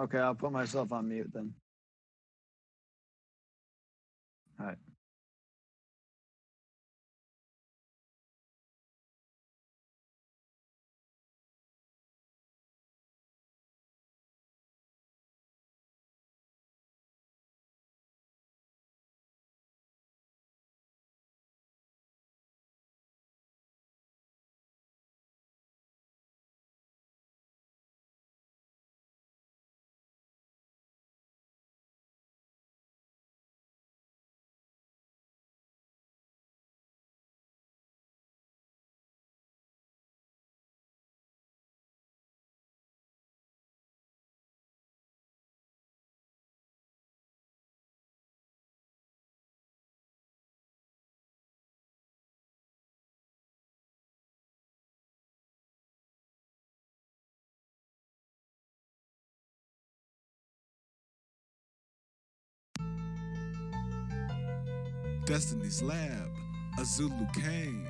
Okay, I'll put myself on mute then. All right. Destiny's Lab, a Zulu King.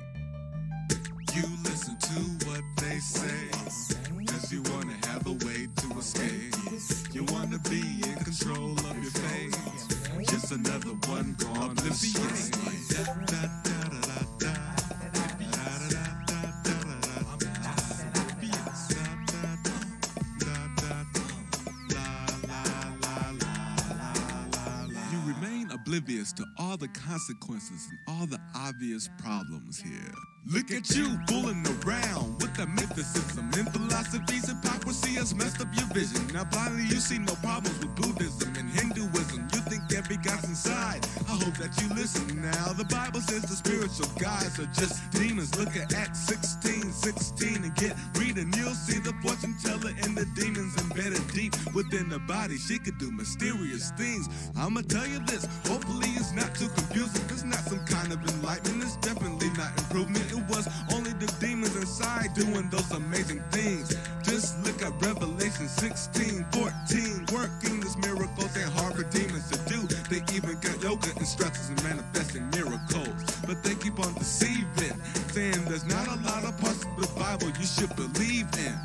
You listen to what they say, cause you wanna have a way to escape. You wanna be in control of your fate. Just another one gone oblivious. Oblivious to all the consequences and all the obvious problems here. Look at you fooling around with the mythicism and philosophy's hypocrisy has messed up your vision. Now blindly you see no problems with Buddhism and Hinduism. You think every God's inside. I hope that you listen now. The Bible says the spiritual guides are just demons. Look at Acts 16:16 and get reading. You'll see the fortune teller and the demons embedded deep within the body. She could do mysterious things. I'ma tell you this. Hopefully it's not too confusing. It's not some kind of enlightenment. It's definitely not improvement. It was only the demons inside doing those amazing things. Just look at Revelation 16:14. Working these miracles ain't hard for demons to do. They even got yoga instructors and manifesting miracles. But they keep on deceiving, saying there's not a lot of parts of the Bible you should believe in.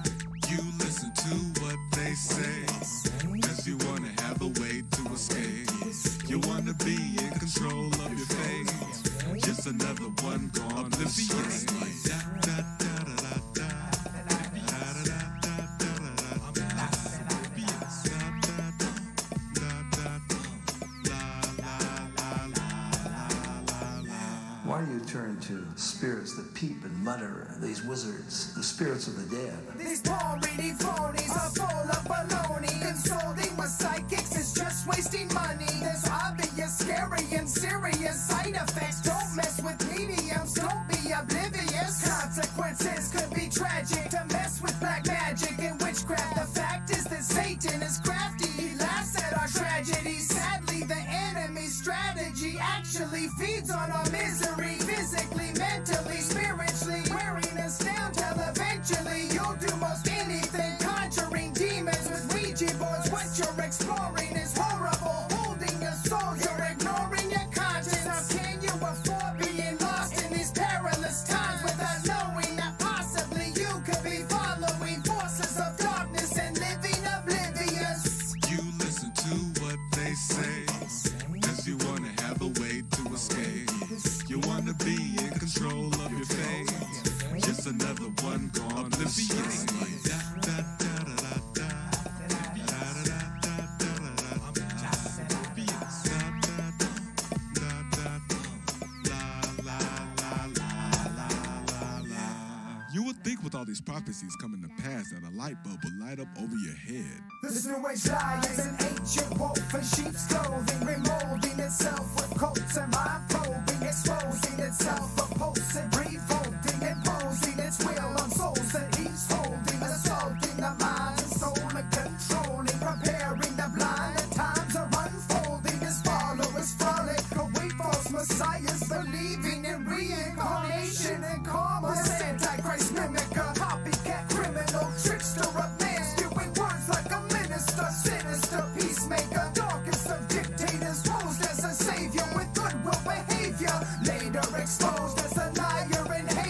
You listen to what they say, cause you wanna have a way to escape. You wanna be in control of your fate. Just another one gone oblivious. Why do you turn to spirits that peep and mutter, these wizards, the spirits of the dead? These poor-reading phonies are full of baloney. Consulting with psychics is just wasting money. There's obvious, scary, and serious side effects. Don't mess with mediums, don't be oblivious. Consequences could be tragic to mess with black magic and witchcraft. The fact is that Satan is crafty. He laughs at our tragedy. Sadly, the enemy's strategy actually feeds on our misery. Physically, mentally, spiritually, wearing us down till eventually you'll do most anything. Conjuring demons with Ouija boards. What you're exploring is horrible. Holding your soul, you're ignoring your conscience. How can you afford being lost in these perilous times without knowing that possibly you could be following forces of darkness and living oblivious? You listen to what they say, cause you wanna have a way to escape. You wanna be in control of your fate. Just another one gone oblivious. You would think with all these prophecies coming to pass that a light bulb would light up over your head. This new age lie is an ancient wolf in sheep's clothing, remolding itself with cults and mind probing, exposing itself, opposing, revolting, imposing its will on souls that he's holding, assaulting the mind and soul and controlling, preparing the blind. And times are unfolding as followers frolic away false messiahs, believing in reincarnation and karma. This antichrist mimicker, copycat criminal, trickster of man, spewing words like a minister, sinister peacemaker, darkest of dictators, posed as a savior with goodwill behavior, later exposed as a liar and hater.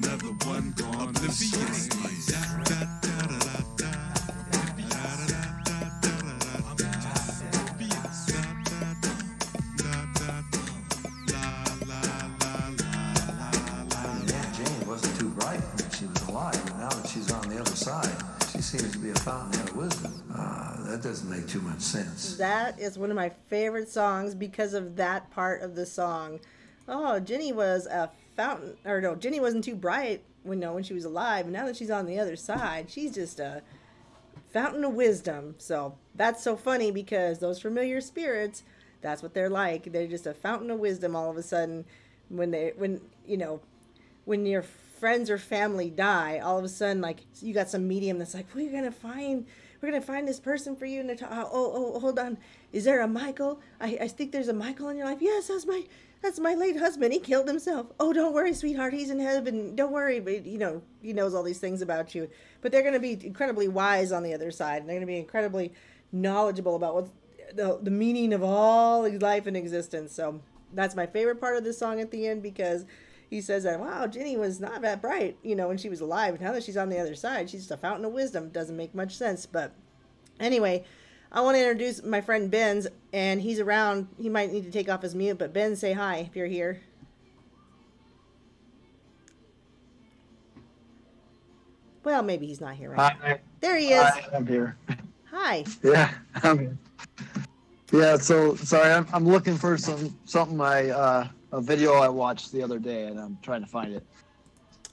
another one gone. Oblivious. Seems to be a fountain of wisdom. That doesn't make too much sense. That is one of my favorite songs because of that part of the song. Oh, Jenny was a fountain, or no, Jenny wasn't too bright when she was alive. And now that she's on the other side, she's just a fountain of wisdom. So that's so funny because those familiar spirits, that's what they're like. They're just a fountain of wisdom all of a sudden when your friends or family die, all of a sudden, like, you got some medium that's like, we're gonna find this person for you, and they're hold on, is there a Michael? I think there's a Michael in your life. Yes, that's my late husband. He killed himself. Oh, don't worry, sweetheart, he's in heaven. Don't worry, but he knows all these things about you. But they're gonna be incredibly wise on the other side, and they're gonna be incredibly knowledgeable about what's the meaning of all life and existence. So that's my favorite part of this song at the end, because he says that, wow, Jenny was not that bright, when she was alive. Now that she's on the other side, she's just a fountain of wisdom. Doesn't make much sense. But anyway, I want to introduce my friend Benz, and he's around. He might need to take off his mute, but Ben, say hi if you're here. Well, maybe he's not here right now. There he is. Hi, I'm here. Hi. Yeah, I'm here. Yeah, so sorry, I'm looking for something a video I watched the other day, and I'm trying to find it.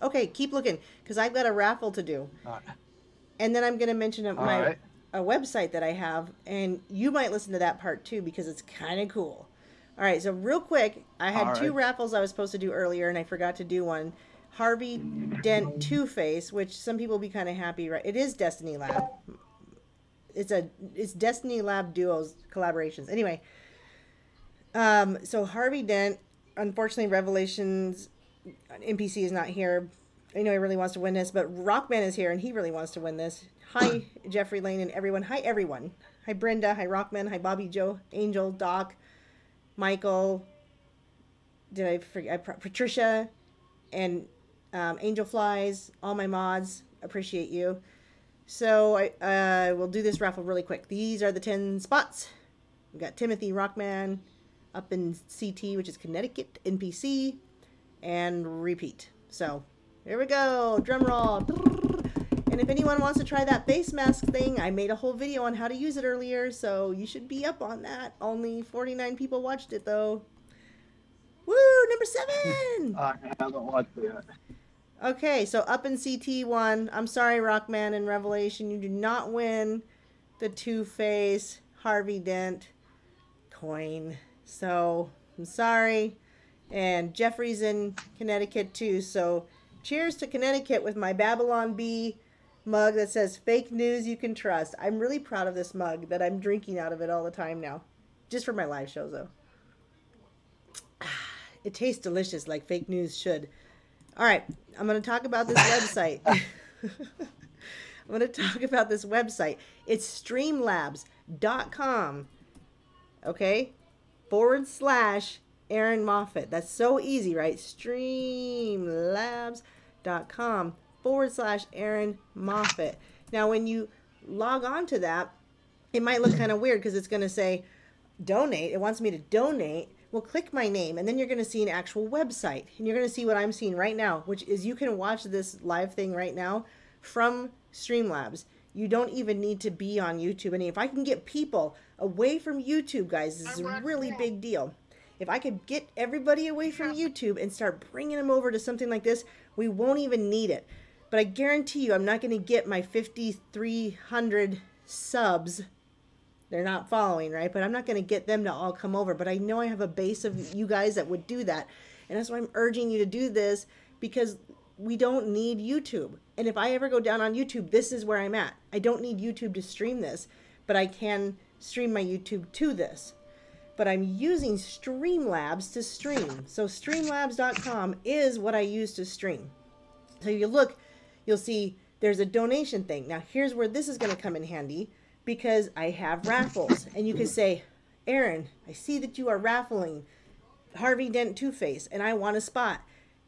Okay, keep looking, because I've got a raffle to do. All right. And then I'm going to mention a website that I have, and you might listen to that part too, because it's kind of cool. All right, so real quick, I had two raffles I was supposed to do earlier, and I forgot to do one. Harvey Dent Two-Face, which some people will be kind of happy, right? It is Destiny Lab. It's Destiny Lab Duos collaborations. Anyway, so Harvey Dent, unfortunately, Revelations NPC is not here. I know he really wants to win this, but Rockman is here, and he really wants to win this. Hi, Jeffrey Lane and everyone. Hi, everyone. Hi, Brenda. Hi, Rockman. Hi, Bobby, Joe, Angel, Doc, Michael. Did I forget? Patricia and Angel Flies. All my mods. Appreciate you. So I will do this raffle really quick. These are the 10 spots. We've got Timothy, Rockman, up in CT, which is Connecticut, NPC, and repeat. So here we go. Drum roll. And if anyone wants to try that face mask thing, I made a whole video on how to use it earlier, so you should be up on that. Only 49 people watched it, though. Woo! Number 7! I haven't watched it yet. Okay, so up in CT1, I'm sorry, Rockman and Revelation, you do not win the Two-Face Harvey Dent coin. So, I'm sorry. And Jeffrey's in Connecticut too, so cheers to Connecticut with my Babylon Bee mug that says fake news you can trust. I'm really proud of this mug that I'm drinking out of it all the time now. Just for my live shows, though. It tastes delicious like fake news should. All right, I'm going to talk about this website. I'm going to talk about this website. It's streamlabs.com, okay, /Aaron Moffat. That's so easy, right? Streamlabs.com /Aaron Moffat. Now, when you log on to that, it might look kind of weird because it's going to say donate. It wants me to donate. Well, click my name, and then you're going to see an actual website. And you're going to see what I'm seeing right now, which is you can watch this live thing right now from Streamlabs. You don't even need to be on YouTube. And if I can get people away from YouTube, guys, this is a really big deal. If I could get everybody away from YouTube and start bringing them over to something like this, we won't even need it. But I guarantee you I'm not going to get my 5,300 subs. They're not following, right? But I'm not going to get them to all come over. But I know I have a base of you guys that would do that. And that's why I'm urging you to do this, because we don't need YouTube. And if I ever go down on YouTube, this is where I'm at. I don't need YouTube to stream this, but I can stream my YouTube to this. But I'm using Streamlabs to stream. So streamlabs.com is what I use to stream. So you look, you'll see there's a donation thing. Now here's where this is going to come in handy, because I have raffles. And you can say, Aaron, I see that you are raffling Harvey Dent Two-Face, and I want a spot.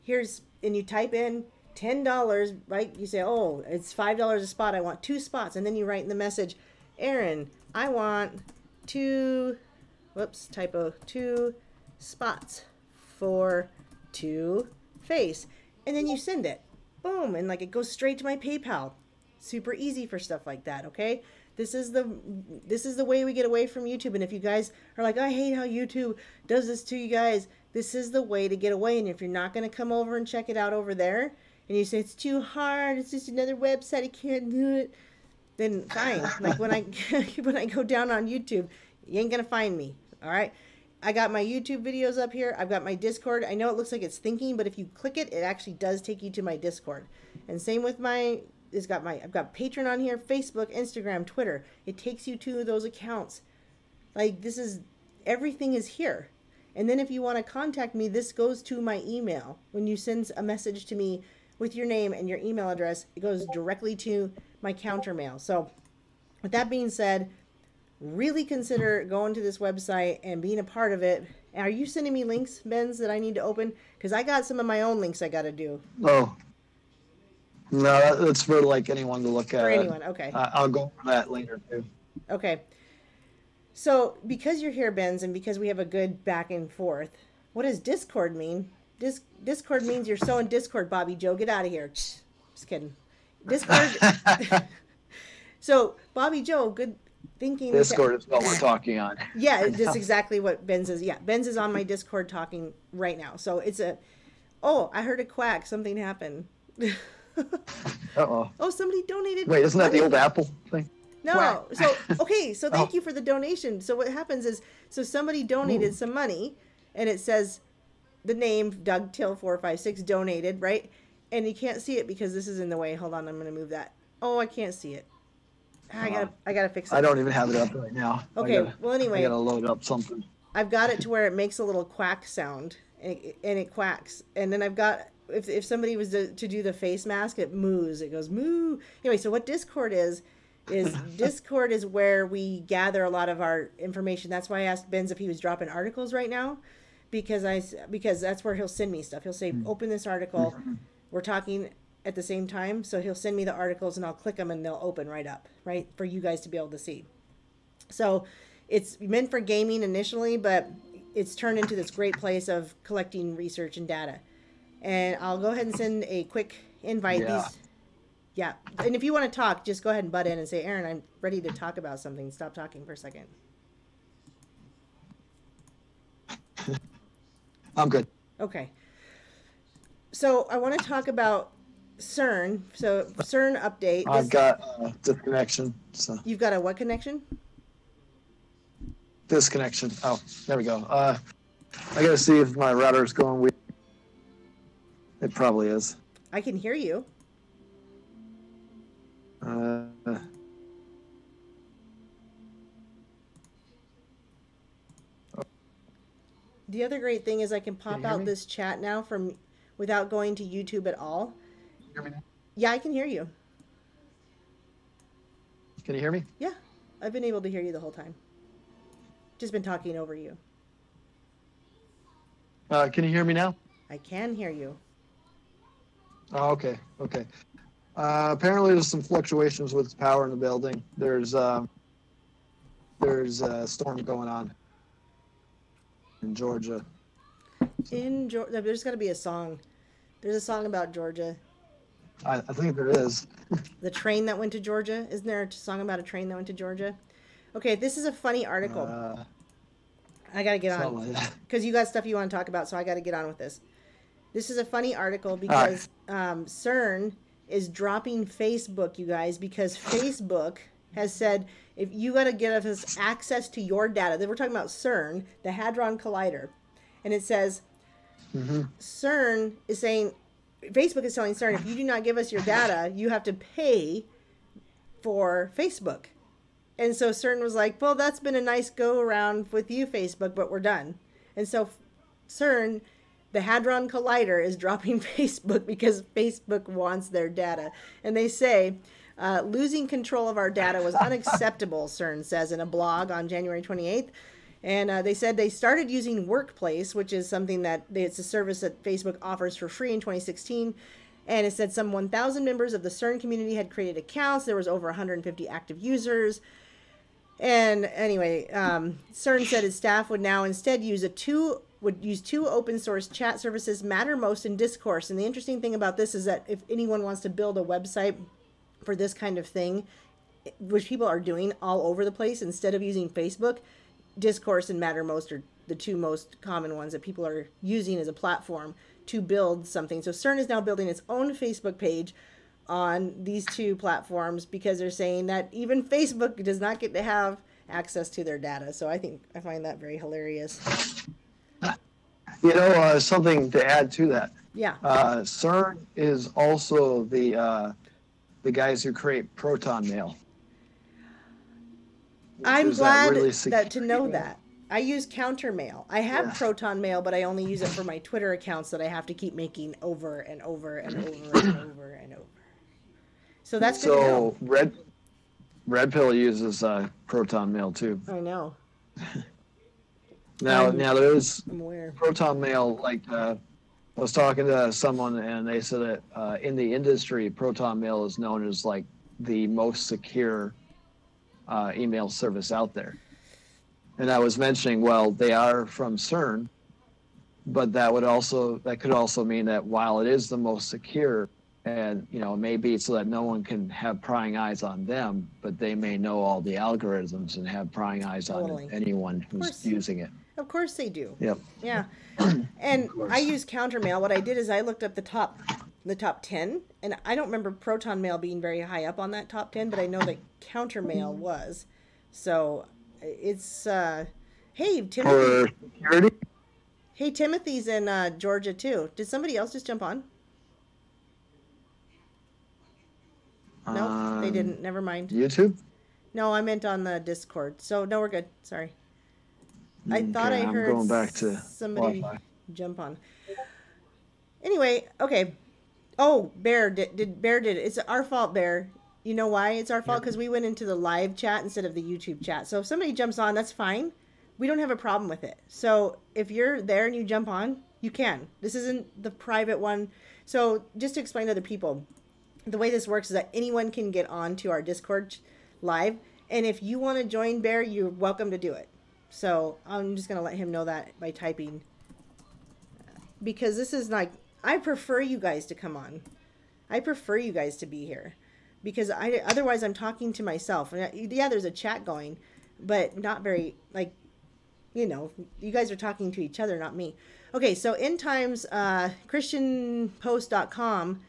And you type in $10, right? You say, oh, it's $5 a spot. I want 2 spots. And then you write in the message, Aaron, I want 2 spots for 2 face. And then you send it. Boom. And like it goes straight to my PayPal. Super easy for stuff like that. Okay. This is the way we get away from YouTube. And if you guys are like, I hate how YouTube does this to you guys, this is the way to get away. And if you're not going to come over and check it out over there, and you say it's too hard, it's just another website, I can't do it, then fine. Like when I go down on YouTube, you ain't gonna find me. All right. I got my YouTube videos up here. I've got my Discord. I know it looks like it's thinking, but if you click it, it actually does take you to my Discord. And same with I've got Patreon on here, Facebook, Instagram, Twitter. It takes you to those accounts. Like everything is here. And then if you want to contact me, this goes to my email. When you send a message to me with your name and your email address, it goes directly to my counter mail. So with that being said, really consider going to this website and being a part of it. Are you sending me links, Benz, that I need to open? Because I got some of my own links I got to do. Oh. No, that's for like anyone to look at. For anyone, okay. I'll go over that later too. Okay. So because you're here, Benz, and because we have a good back and forth, what does Discord mean? Discord means you're so in Discord, Bobby Joe. Get out of here. Just kidding. Discord. So Bobby Joe, good thinking. Discord is what we're talking on. Yeah, that's exactly what Benz is. Yeah, Benz is on my Discord talking right now. So it's I heard a quack. Something happened. Uh-oh. Oh, somebody donated. Wait, isn't that the old Apple thing? No. Quack. So, okay. So thank you for the donation. So what happens is, somebody donated some money, and it says the name Doug Till 456 donated, right? And you can't see it because this is in the way. Hold on, I'm going to move that. Oh, I can't see it. I gotta fix it. I don't even have it up right now. Okay. Well, anyway, I gotta load up something. I've got it to where it makes a little quack sound, and it quacks. And then I've got, if somebody was to do the face mask, it moos. It goes moo. Anyway, so what Discord is Discord is where we gather a lot of our information. That's why I asked Benz if he was dropping articles right now, because that's where he'll send me stuff. He'll say, open this article. We're talking at the same time, so he'll send me the articles and I'll click them and they'll open right up, right, for you guys to be able to see. So it's meant for gaming initially, but it's turned into this great place of collecting research and data. And I'll go ahead and send a quick invite. Yeah. And if you want to talk, just go ahead and butt in and say, Aaron, I'm ready to talk about something. Stop talking for a second. I'm good. Okay. So I want to talk about CERN. So CERN update. I've got disconnection. So. You've got a what connection? Disconnection. Oh, there we go. I gotta see if my router is going weird. It probably is. I can hear you. The other great thing is I can pop out this chat now without going to YouTube at all. Can you hear me now? Yeah, I can hear you. Can you hear me? Yeah, I've been able to hear you the whole time. Just been talking over you. Can you hear me now? I can hear you. Oh, okay. Okay. Apparently there's some fluctuations with power in the building. There's a storm going on in Georgia. In Georgia, there's got to be a song. There's a song about Georgia. I think there is. The train that went to Georgia. Isn't there a song about a train that went to Georgia? Okay, this is a funny article. I got to get on. Because you got stuff you want to talk about, so I got to get on with this. This is a funny article because CERN is dropping Facebook, you guys, because Facebook has said, if you got to give us access to your data. We're talking about CERN, the Hadron Collider. And it says, CERN is saying, Facebook is telling CERN, if you do not give us your data, you have to pay for Facebook. And so CERN was like, well, that's been a nice go around with you, Facebook, but we're done. And so CERN, the Hadron Collider, is dropping Facebook because Facebook wants their data. And they say, losing control of our data was unacceptable, CERN says in a blog on January 28th. And they said they started using Workplace, which is something it's a service that Facebook offers for free in 2016. And it said some 1,000 members of the CERN community had created accounts. There was over 150 active users. And anyway, CERN said its staff would now instead use two open source chat services, Mattermost and Discourse. And the interesting thing about this is that if anyone wants to build a website for this kind of thing, which people are doing all over the place, instead of using Facebook, Discourse and Mattermost are the two most common ones that people are using as a platform to build something. So CERN is now building its own Facebook page on these two platforms because they're saying that even Facebook does not get to have access to their data. So I find that very hilarious. You know, something to add to that. Yeah. CERN is also the guys who create proton mail. I'm glad really to know that. I use countermail. I have proton mail, but I only use it for my Twitter accounts that I have to keep making over and over and over and over and over. So that's good to know. Red Pill uses proton mail too. I know. Now there is I'm aware. proton mail. Like I was talking to someone, and they said that in the industry, proton mail is known as like the most secure email service out there. And I was mentioning, well, they are from CERN, but that could also mean that while it is the most secure, and maybe so that no one can have prying eyes on them, but they may know all the algorithms and have prying eyes on anyone who's using it. Of course they do. Yep. Yeah. And I use countermail. What I did is I looked up the top 10, and I don't remember proton mail being very high up on that top 10, but I know that countermail was. So it's hey Timothy. For security? Hey, Timothy's in Georgia too. Did somebody else just jump on? No, they didn't. Never mind. YouTube? No, I meant on the Discord. So no, we're good. Sorry. I thought I heard going back to somebody Wi-Fi. jump on. Anyway, okay. Oh, Bear did it. It's our fault, Bear. You know why it's our fault? Because we went into the live chat instead of the YouTube chat. So if somebody jumps on, that's fine. We don't have a problem with it. So if you're there and you jump on, you can. This isn't the private one. So just to explain to other people, the way this works is that anyone can get on to our Discord live. And if you want to join Bear, you're welcome to do it. So I'm just going to let him know that by typing. Because this is like, I prefer you guys to come on. I prefer you guys to be here. Because otherwise I'm talking to myself. Yeah, there's a chat going, but not very, like, you guys are talking to each other, not me. Okay, so END-TlMES, ChristianPost.com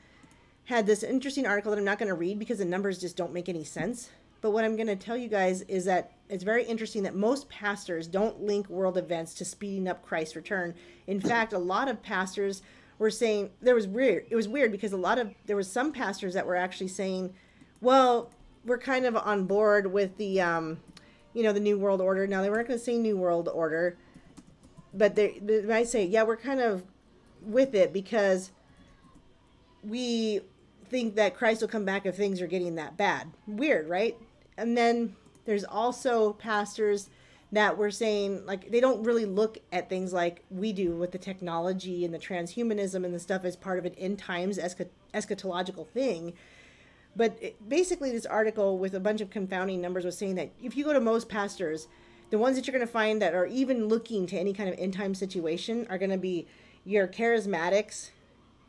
had this interesting article that I'm not going to read because the numbers just don't make any sense. But what I'm going to tell you guys is that it's very interesting that most pastors don't link world events to speeding up Christ's return. In fact, a lot of pastors were saying, it was weird because there was some pastors that were actually saying, well, we're kind of on board with the, the New World Order. Now, they weren't going to say New World Order, but they might say, yeah, we're kind of with it because we think that Christ will come back if things are getting that bad. Weird, right? And then there's also pastors that were saying, like, they don't really look at things like we do with the technology and the transhumanism and the stuff as part of an end times eschatological thing. But basically this article with a bunch of confounding numbers was saying that if you go to most pastors, the ones that you're going to find that are even looking to any kind of end time situation are going to be your charismatics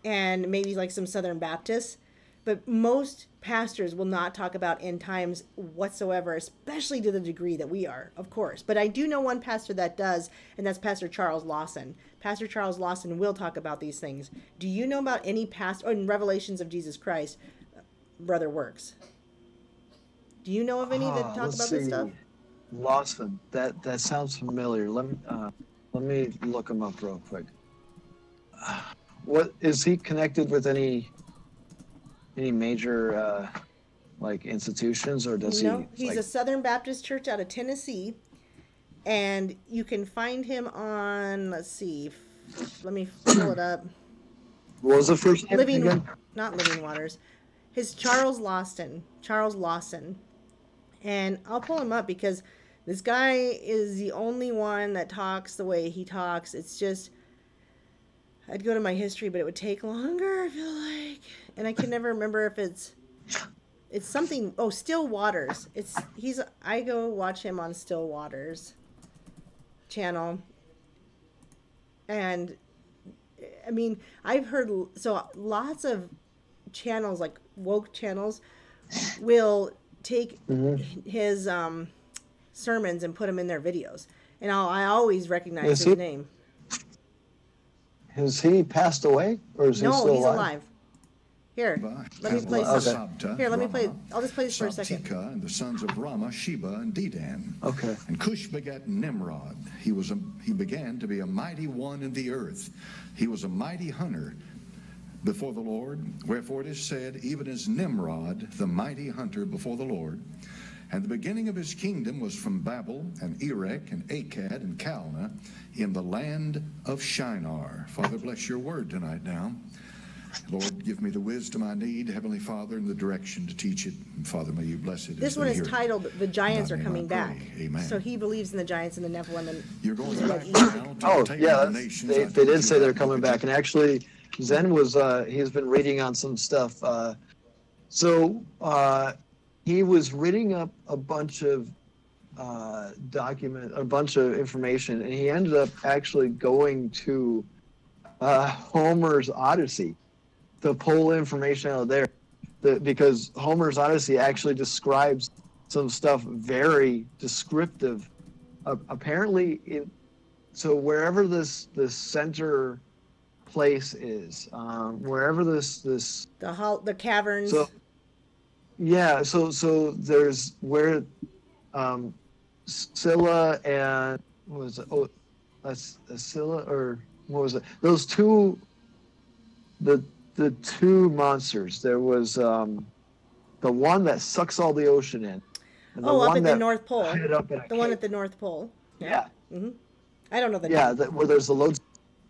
and maybe like some Southern Baptists. But most pastors will not talk about end times whatsoever, especially to the degree that we are, of course. But I do know one pastor that does, and that's Pastor Charles Lawson. Pastor Charles Lawson will talk about these things. Do you know about any pastor in Revelations of Jesus Christ, Brother Works? Do you know of any that talk about this stuff? Lawson, that sounds familiar. Let me look him up real quick. What is he connected with any major like institutions, or does he? No, he's a Southern Baptist church out of Tennessee, and you can find him on. Let's see, let me pull it up. What was the first name again? Not Living Waters. His Charles Lawson, and I'll pull him up because this guy is the only one that talks the way he talks. It's just I'd go to my history, but it would take longer, I feel like. And I can never remember if it's something. Oh, Still Waters. I go watch him on Still Waters channel. And I mean, I've heard lots of channels, like woke channels, will take his sermons and put them in their videos. And I always recognize his name. Has he passed away, or is he still alive? No, he's alive. Here, let me play some. Here, let me play. I'll just play this for a second. Sabtika and the sons of Rama, Sheba, and Dedan. Okay. And Cush begat Nimrod. He began to be a mighty one in the earth. He was a mighty hunter before the Lord. Wherefore it is said, even as Nimrod, the mighty hunter before the Lord. And the beginning of his kingdom was from Babel and Erech and Akkad and Calneh in the land of Shinar. Father, bless your word tonight now. Lord, give me the wisdom I need, Heavenly Father, and the direction to teach it. And Father, may you bless it. This one is titled "The Giants Are Coming Back." Amen. So he believes in the giants and the Nephilim. And you're going back now to the nations. They did say they're coming back, and actually, Zen was he's been reading on some stuff. He was reading up a bunch of information, and he ended up actually going to Homer's Odyssey to pull information out of there, because Homer's Odyssey actually describes some stuff very descriptive. Apparently, so wherever this center place is, wherever the caverns. So, yeah, so there's where Scylla and what was it? Oh, that's Scylla, or what was it? Those two, the two monsters. There was the one that sucks all the ocean in. And up at the North Pole. The one at the North Pole. Yeah. Mm-hmm. I don't know the name. Yeah, where there's the loads.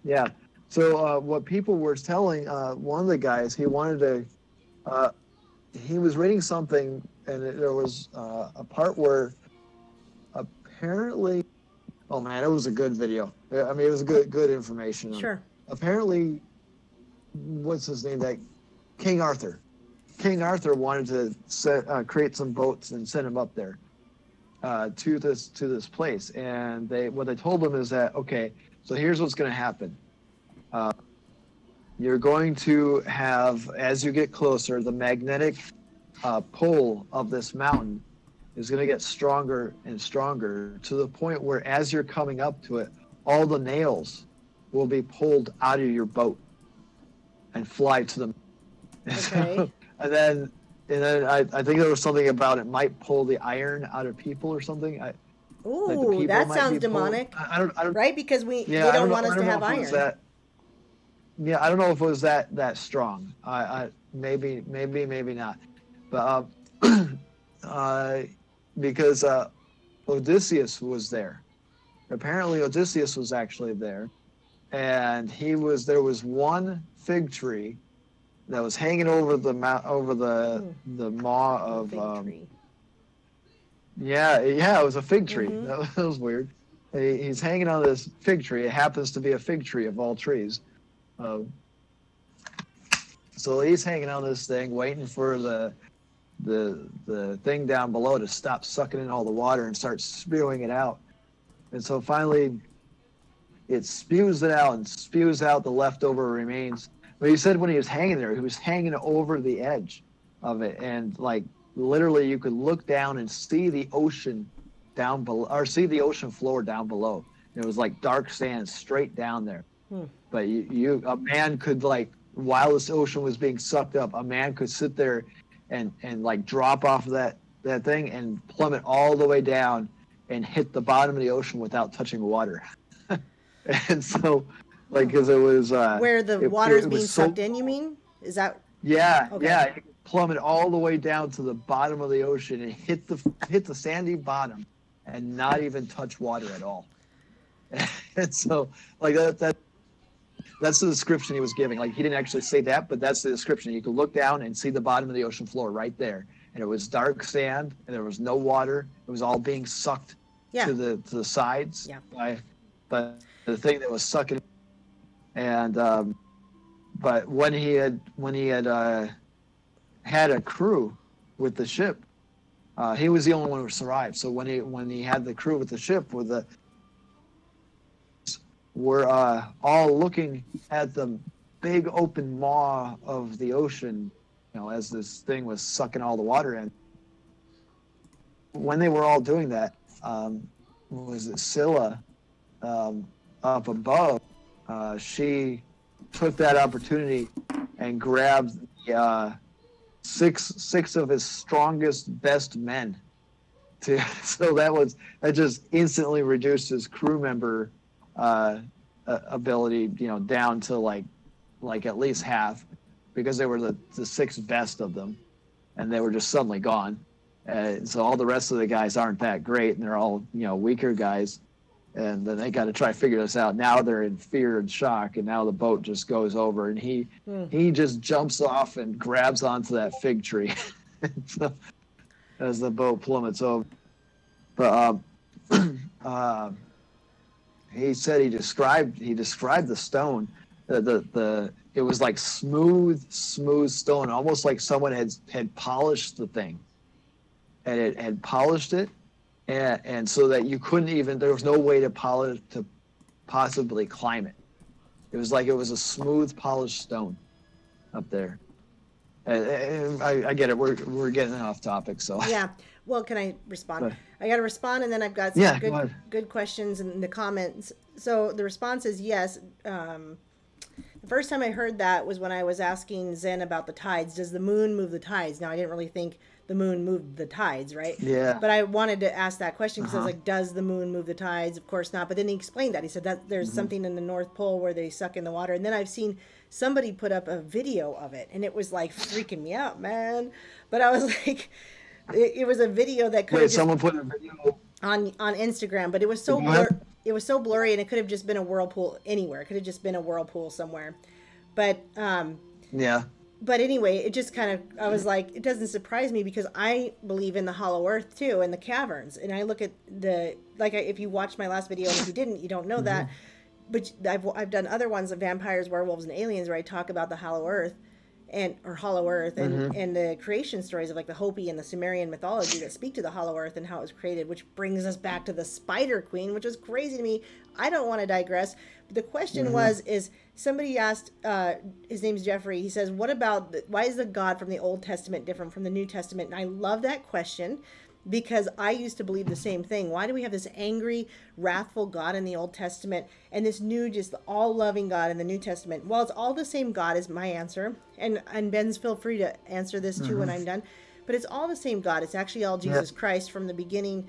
Yeah. So what people were telling one of the guys, he wanted to. He was reading something, and there was a part where apparently, oh man, it was a good video. I mean, it was good information. Sure. Apparently, what's his name? That King Arthur. King Arthur wanted to create some boats and send him up there to this place. And what they told him is that, okay, so here's what's going to happen. You're going to have, as you get closer, the magnetic pull of this mountain is going to get stronger and stronger, to the point where as you're coming up to it, all the nails will be pulled out of your boat and fly to them. Okay. and then I think there was something about it might pull the iron out of people or something. Ooh, that sounds demonic. I don't, right? Because they don't want us to have iron. Yeah, I don't know if it was that strong. Maybe not. But because Odysseus was there. Apparently, Odysseus was actually there, and there was one fig tree that was hanging over the maw of. It was a fig tree. Mm-hmm. That was weird. He's hanging on this fig tree. It happens to be a fig tree of all trees. So he's hanging on this thing, waiting for the thing down below to stop sucking in all the water and start spewing it out. And so finally, it spews it out and spews out the leftover remains. But he said when he was hanging there, he was hanging over the edge of it, and like literally, you could look down and see the ocean down below, or see the ocean floor down below. It was like dark sand straight down there. But a man could, like, while this ocean was being sucked up, a man could sit there and like drop off of that thing and plummet all the way down and hit the bottom of the ocean without touching water. And so, like, because it was where the water's being sucked in, you mean? Is that? Yeah, okay. Yeah. It plummet all the way down to the bottom of the ocean and hit the sandy bottom and not even touch water at all. And so, like, that's the description he was giving. Like, he didn't actually say that, but that's the description. You could look down and see the bottom of the ocean floor right there, and it was dark sand, and there was no water. It was all being sucked to the sides by the thing that was sucking. And but when he had had a crew with the ship, he was the only one who survived. So when he had the crew with the ship, we're all looking at the big open maw of the ocean, as this thing was sucking all the water in. When they were all doing that, was it Scylla up above? She took that opportunity and grabbed six of his strongest, best men. So that just instantly reduced his crew member ability, down to like at least half, because they were the six best of them, and they were just suddenly gone. So all the rest of the guys aren't that great, and they're all weaker guys, and then they got to try to figure this out. Now they're in fear and shock, and now the boat just goes over, and he just jumps off and grabs onto that fig tree so, as the boat plummets over. But he said he described the stone. It was like smooth stone, almost like someone had polished the thing, and it had polished it, and so that you couldn't even, there was no way to possibly climb it. It was like it was a smooth polished stone up there. I get it. We're getting off topic, so yeah. Well, can I respond? I got to respond, and then I've got some good questions in the comments. So the response is yes. The first time I heard that was when I was asking Zen about the tides. Does the moon move the tides? Now, I didn't really think the moon moved the tides, right? Yeah. But I wanted to ask that question because I was like, does the moon move the tides? Of course not. But then he explained that. He said that there's something in the North Pole where they suck in the water. And then I've seen somebody put up a video of it, and it was like freaking me out, man. But I was like, it was a video that could have someone put a video on Instagram, but it was so it was so blurry, and it could have just been a whirlpool anywhere. It could have just been a whirlpool somewhere. But yeah. But anyway, it just kind of, I was like, it doesn't surprise me because I believe in the hollow earth too, and the caverns. And I look at if you watched my last video, and if you didn't, you don't know that. But I've done other ones of vampires, werewolves, and aliens where I talk about the hollow earth and the creation stories of like the Hopi and the Sumerian mythology that speak to the hollow earth and how it was created, which brings us back to the Spider Queen, which was crazy to me. I don't want to digress. But the question is somebody asked, his name's Jeffrey, he says, why is the God from the Old Testament different from the New Testament? And I love that question because I used to believe the same thing. Why do we have this angry, wrathful God in the Old Testament and this new, just all-loving God in the New Testament? Well, it's all the same God is my answer. And Ben's, feel free to answer this too when I'm done. But it's all the same God. It's actually all Jesus Christ from the beginning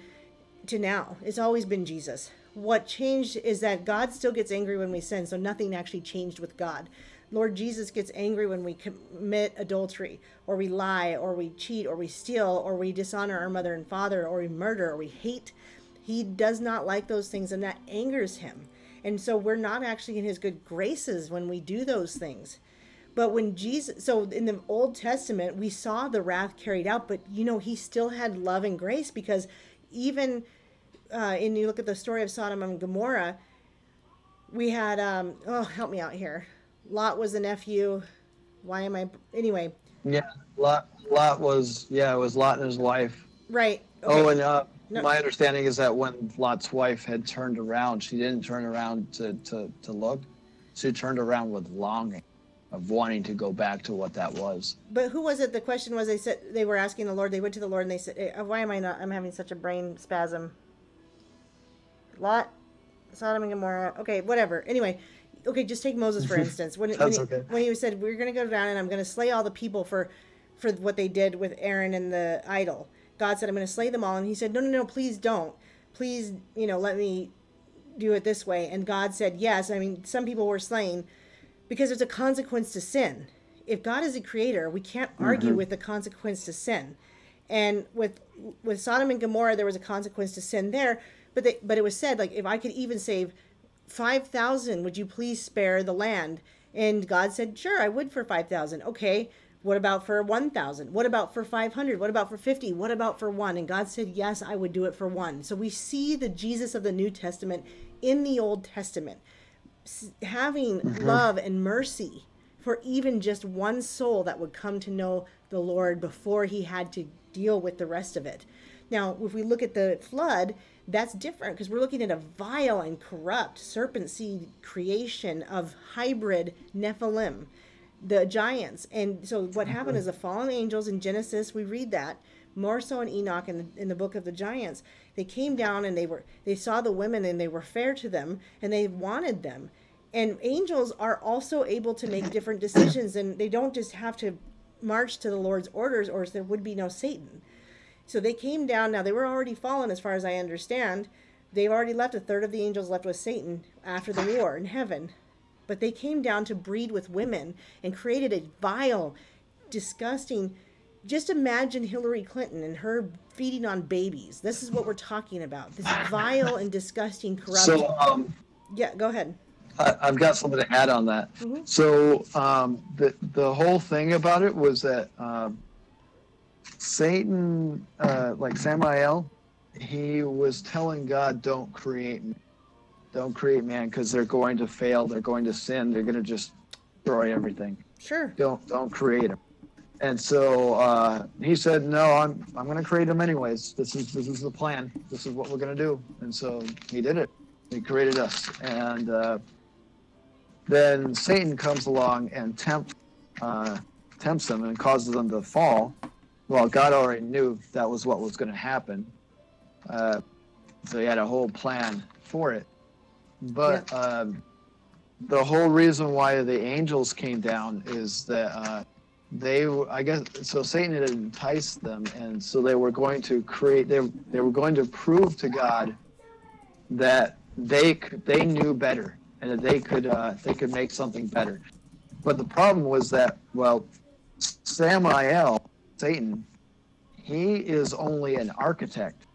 to now. It's always been Jesus. What changed is that God still gets angry when we sin, so nothing actually changed with God. Lord Jesus gets angry when we commit adultery, or we lie, or we cheat, or we steal, or we dishonor our mother and father, or we murder, or we hate. He does not like those things, and that angers him. And so we're not actually in his good graces when we do those things. But when Jesus, so in the Old Testament, we saw the wrath carried out, but he still had love and grace, because even and you look at the story of Sodom and Gomorrah, we had, help me out here. Lot was the nephew. Anyway. Yeah, Lot was, it was Lot and his wife. Right. Okay. Oh, and my understanding is that when Lot's wife had turned around, she didn't turn around to look. She turned around with longing of wanting to go back to what that was. But who was it? The question was, they were asking the Lord, they went to the Lord and they said, why am I'm having such a brain spasm? Lot, Sodom and Gomorrah. Okay, whatever. Anyway, okay, just take Moses for instance. When he said, we're going to go down and I'm going to slay all the people for what they did with Aaron and the idol. God said, I'm going to slay them all. And he said, no, please don't. Please, let me do it this way. And God said, yes. I mean, some people were slain because there's a consequence to sin. If God is a creator, we can't argue with the consequence to sin. And with Sodom and Gomorrah, there was a consequence to sin there. But it was said, like, if I could even save 5,000, would you please spare the land? And God said, sure, I would for 5,000. Okay, what about for 1,000? What about for 500? What about for 50? What about for 1? And God said, yes, I would do it for 1. So we see the Jesus of the New Testament in the Old Testament, having love and mercy for even just one soul that would come to know the Lord before he had to deal with the rest of it. Now, if we look at the flood, that's different because we're looking at a vile and corrupt serpent seed creation of hybrid NEPHlLlM, the giants. And so what happened is the fallen angels in Genesis, we read that, more so in Enoch in the book of the giants. They came down and they saw the women and they were fair to them and they wanted them. And angels are also able to make different decisions, and they don't just have to march to the Lord's orders, or there would be no Satan. So they came down. Now, they were already fallen, as far as I understand. They've already left. A third of the angels left with Satan after the war in heaven. But they came down to breed with women and created a vile, disgusting... Just imagine Hillary Clinton and her feeding on babies. This is what we're talking about. This vile and disgusting corrupt... So, yeah, go ahead. I've got something to add on that. Mm-hmm. So the whole thing about it was that Satan, like Samael, he was telling God, don't create man, because they're going to fail, they're going to sin, they're going to just destroy everything. Sure. Don't create them. And so he said, no, I'm going to create them anyways. This is the plan. This is what we're going to do. And so he did it. He created us. And then Satan comes along and tempts them and causes them to fall. Well, God already knew that was what was going to happen. So he had a whole plan for it. But the whole reason why the angels came down is that so Satan had enticed them, and so they were going to create, they were going to prove to God that they knew better and that they could make something better. But the problem was that, well, Samael, Satan, he is only an architect.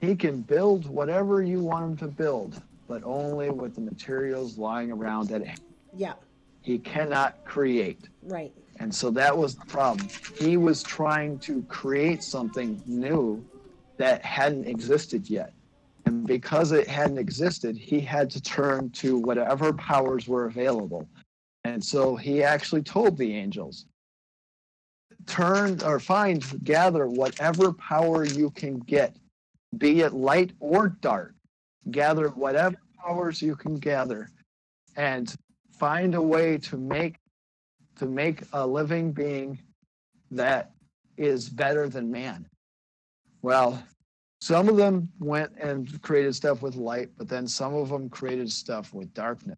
He can build whatever you want him to build, but only with the materials lying around at hand. Yeah. He cannot create. Right. And so that was the problem. He was trying to create something new that hadn't existed yet. And because it hadn't existed, he had to turn to whatever powers were available. And so he actually told the angels, gather whatever power you can get, be it light or dark. Gather whatever powers you can gather and find a way to make a living being that is better than man. Well, some of them went and created stuff with light, but then some of them created stuff with darkness.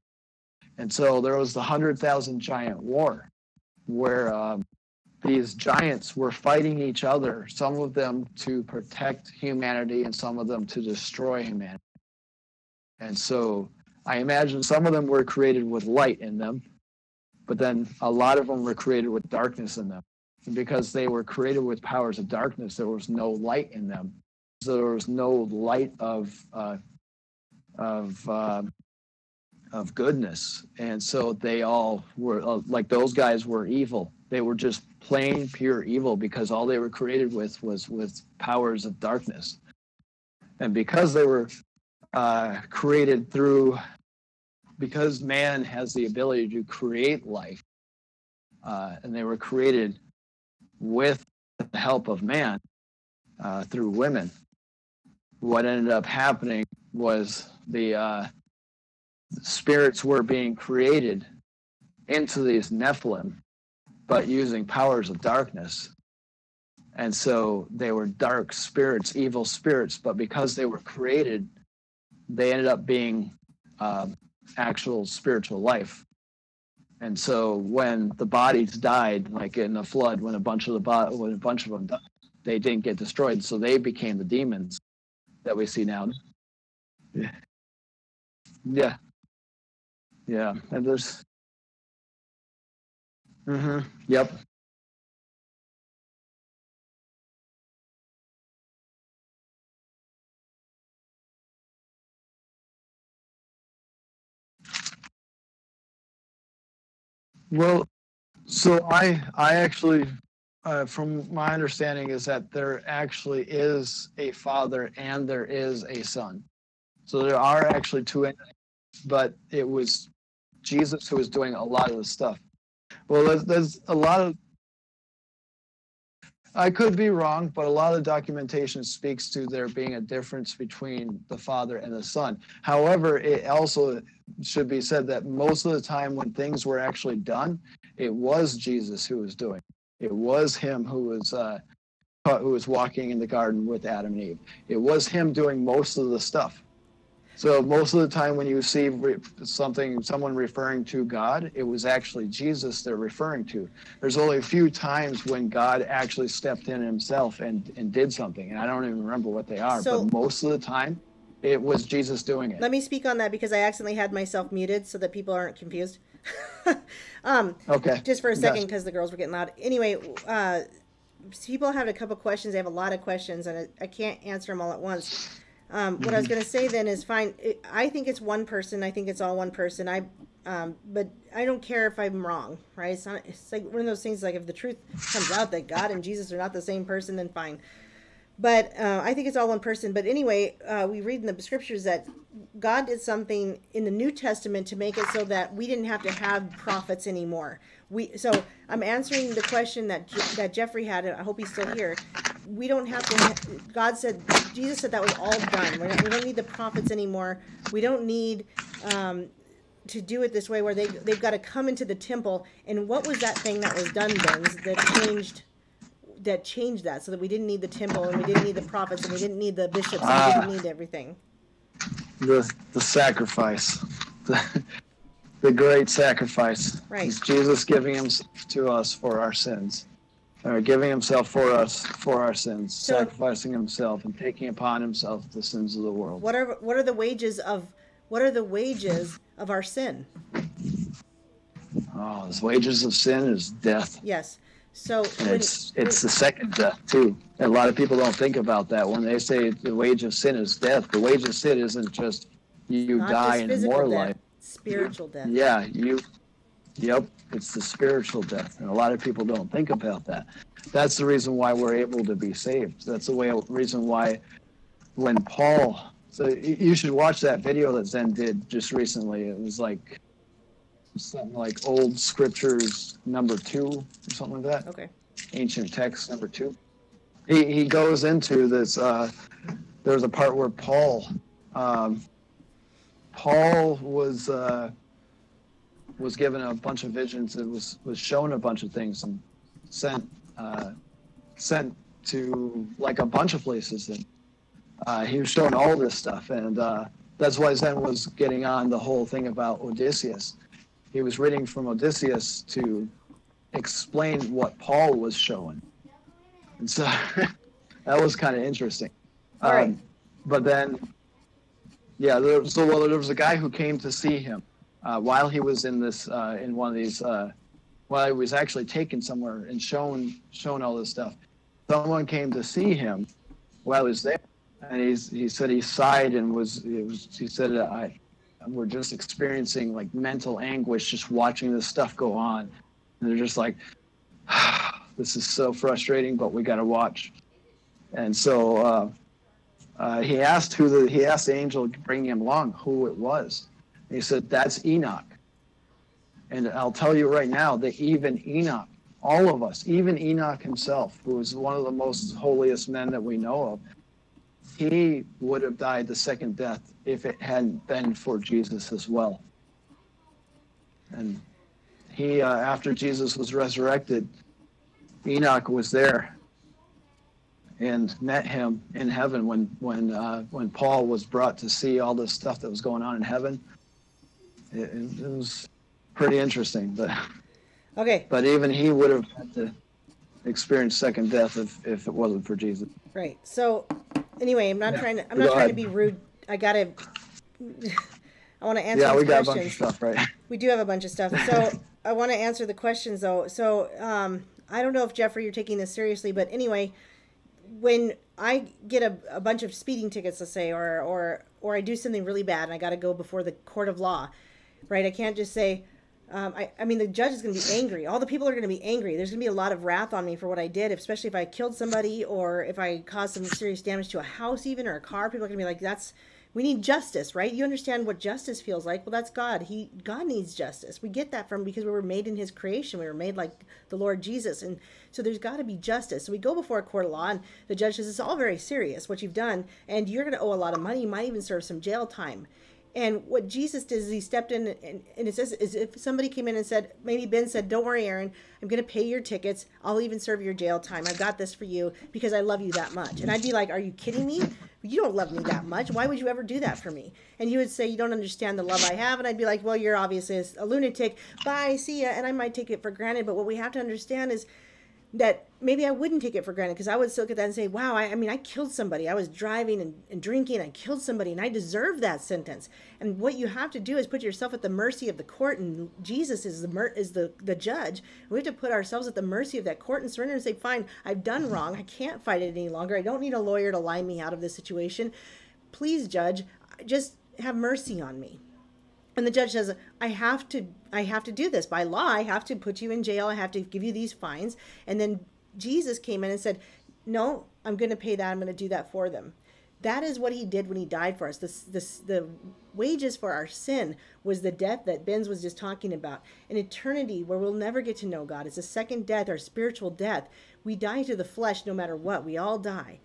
And so there was the 100,000 giant war where these giants were fighting each other, some of them to protect humanity and some of them to destroy humanity. And so I imagine some of them were created with light in them, but then a lot of them were created with darkness in them. And because they were created with powers of darkness, there was no light in them. So there was no light of goodness. And so they all were, like those guys were evil. They were just plain, pure evil because all they were created with was powers of darkness. And because they were created because man has the ability to create life, and they were created with the help of man through women, what ended up happening was the spirits were being created into these Nephilim, but using powers of darkness. And so they were dark spirits, evil spirits, but because they were created, they ended up being actual spiritual life. And so when the bodies died, like in the flood, when a bunch of them died, they didn't get destroyed, so they became the demons that we see now. Yeah. And there's yep. Well, so I actually, from my understanding, is that there actually is a father and there is a son. So there are actually two entities but it was Jesus who was doing a lot of the stuff. Well, there's a lot of, I could be wrong, but a lot of documentation speaks to there being a difference between the Father and the Son. However, it also should be said that most of the time when things were actually done, it was Jesus who was doing it. It was him who was walking in the garden with Adam and Eve. It was him doing most of the stuff. So most of the time when you see someone referring to God, it was actually Jesus they're referring to. There's only a few times when God actually stepped in himself and did something, and I don't even remember what they are, but most of the time, it was Jesus doing it. Let me speak on that because I accidentally had myself muted so that people aren't confused. Okay. Just for a second because the girls were getting loud. Anyway, people have a couple questions. They have a lot of questions, and I can't answer them all at once. What I was going to say then is fine. I think it's one person. I think it's all one person. But I don't care if I'm wrong, right? It's not. It's like one of those things. Like if the truth comes out that God and Jesus are not the same person, then fine. But I think it's all one person. But anyway, we read in the scriptures that God did something in the New Testament to make it so that we didn't have to have prophets anymore. So I'm answering the question that Jeffrey had. I hope he's still here. We don't have to. Jesus said that was all done. We don't need the prophets anymore. We don't need to do it this way where they've got to come into the temple. And what was that thing that was done then that changed that so that we didn't need the temple and we didn't need the prophets and we didn't need the bishops and we didn't need everything? The sacrifice. The great sacrifice. Right. It's Jesus giving himself to us for our sins. Or giving himself for us for our sins, sacrificing himself and taking upon himself the sins of the world. What are the wages of our sin? Oh, the wages of sin is death. Yes. So it's the second death too. And a lot of people don't think about that when they say the wage of sin is death. The wage of sin isn't just you die in more life. Spiritual death. Yeah, Yep, it's the spiritual death, and a lot of people don't think about that. That's the reason why we're able to be saved. That's the reason why when Paul, so you should watch that video that Zen did just recently. It was like something like Old Scriptures number 2 or something like that. Okay. Ancient Text number 2. He goes into this. There's a part where Paul was given a bunch of visions and was shown a bunch of things and sent to like a bunch of places, and he was shown all this stuff, and that's why Zen was getting on the whole thing about Odysseus. He was reading from Odysseus to explain what Paul was showing, and so that was kind of interesting. Right. But then, yeah, there was a guy who came to see him. While he was in this, in one of these, while he was actually taken somewhere and shown all this stuff, someone came to see him while he was there, and he said he sighed and he said we're just experiencing like mental anguish just watching this stuff go on, and they're just like, this is so frustrating, but we got to watch. And so he asked the angel bringing him along who it was. He said, that's Enoch. And I'll tell you right now that even Enoch, all of us, even Enoch himself, who was one of the most holiest men that we know of, he would have died the second death if it hadn't been for Jesus as well. And he, after Jesus was resurrected, Enoch was there and met him in heaven when Paul was brought to see all this stuff that was going on in heaven. It was pretty interesting, but okay. But even he would have had to experience second death if it wasn't for Jesus. Right. So anyway, I'm not trying to be rude. I want to answer. Yeah, we got questions. A bunch of stuff, right? We do have a bunch of stuff. So I want to answer the questions though. So I don't know if Jeffrey, you're taking this seriously, but anyway, when I get a bunch of speeding tickets, let's say, or I do something really bad and I got to go before the court of law, right? I can't just say, I mean, the judge is going to be angry. All the people are going to be angry. There's going to be a lot of wrath on me for what I did, especially if I killed somebody or if I caused some serious damage to a house even or a car. People are going to be like, that's We need justice, right? You understand what justice feels like. Well, that's God. God needs justice. We get that from because we were made in his creation. We were made like the Lord Jesus. And so there's got to be justice. So we go before a court of law, and the judge says, it's all very serious, what you've done, and you're going to owe a lot of money. You might even serve some jail time. And what Jesus did is he stepped in, and it says, as if somebody came in and said, maybe Ben said, don't worry, Aaron, I'm going to pay your tickets. I'll even serve your jail time. I've got this for you because I love you that much. And I'd be like, are you kidding me? You don't love me that much. Why would you ever do that for me? And he would say, you don't understand the love I have. And I'd be like, well, you're obviously a lunatic. Bye, see ya. And I might take it for granted. But what we have to understand is that maybe I wouldn't take it for granted, because I would still look at that and say, wow, I mean, I killed somebody. I was driving and drinking. I killed somebody, and I deserve that sentence. And what you have to do is put yourself at the mercy of the court, and Jesus is the judge. We have to put ourselves at the mercy of that court and surrender and say, fine, I've done wrong. I can't fight it any longer. I don't need a lawyer to lie me out of this situation. Please, judge, just have mercy on me. And the judge says, I have to do this. By law, I have to put you in jail. I have to give you these fines. And then Jesus came in and said, no, I'm going to pay that. I'm going to do that for them. That is what he did when he died for us. The wages for our sin was the death that Ben's was just talking about. An eternity where we'll never get to know God. It's a second death, our spiritual death. We die to the flesh no matter what. We all die.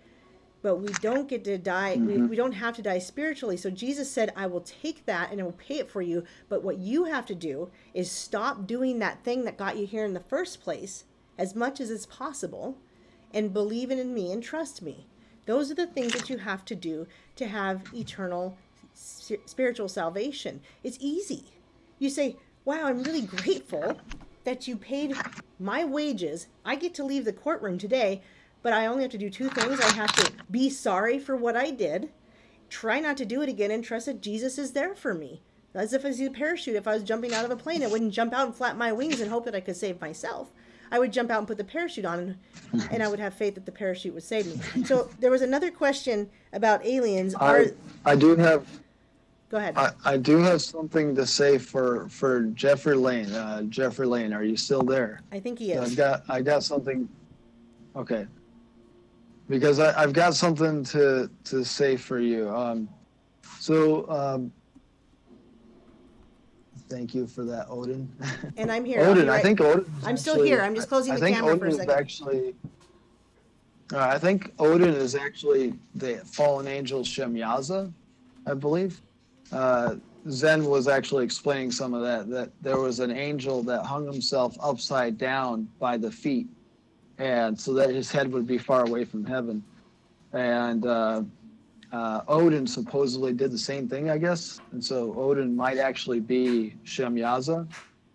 But we don't get to die. We don't have to die spiritually. So Jesus said, I will take that and I will pay it for you. But what you have to do is stop doing that thing that got you here in the first place as much as it's possible, and believe in me and trust me. Those are the things that you have to do to have eternal spiritual salvation. It's easy. You say, wow, I'm really grateful that you paid my wages. I get to leave the courtroom today, but I only have to do two things. I have to be sorry for what I did, try not to do it again, and trust that Jesus is there for me. As if I see a parachute. If I was jumping out of a plane, I wouldn't jump out and flap my wings and hope that I could save myself. I would jump out and put the parachute on, and I would have faith that the parachute would save me. So there was another question about aliens. I do have... Go ahead. I do have something to say for Jeffrey Lane. Jeffrey Lane, are you still there? I think he is. I got something... Okay. Because I've got something to say for you. Thank you for that, Odin. And I'm here. Odin, I think Odin. I'm still here. I'm just closing the camera for a second. I think Odin is actually the fallen angel Shemyaza, I believe. Zen was actually explaining some of that there was an angel that hung himself upside down by the feet, and so that his head would be far away from heaven. And Odin supposedly did the same thing, I guess. And so Odin might actually be Shemyaza.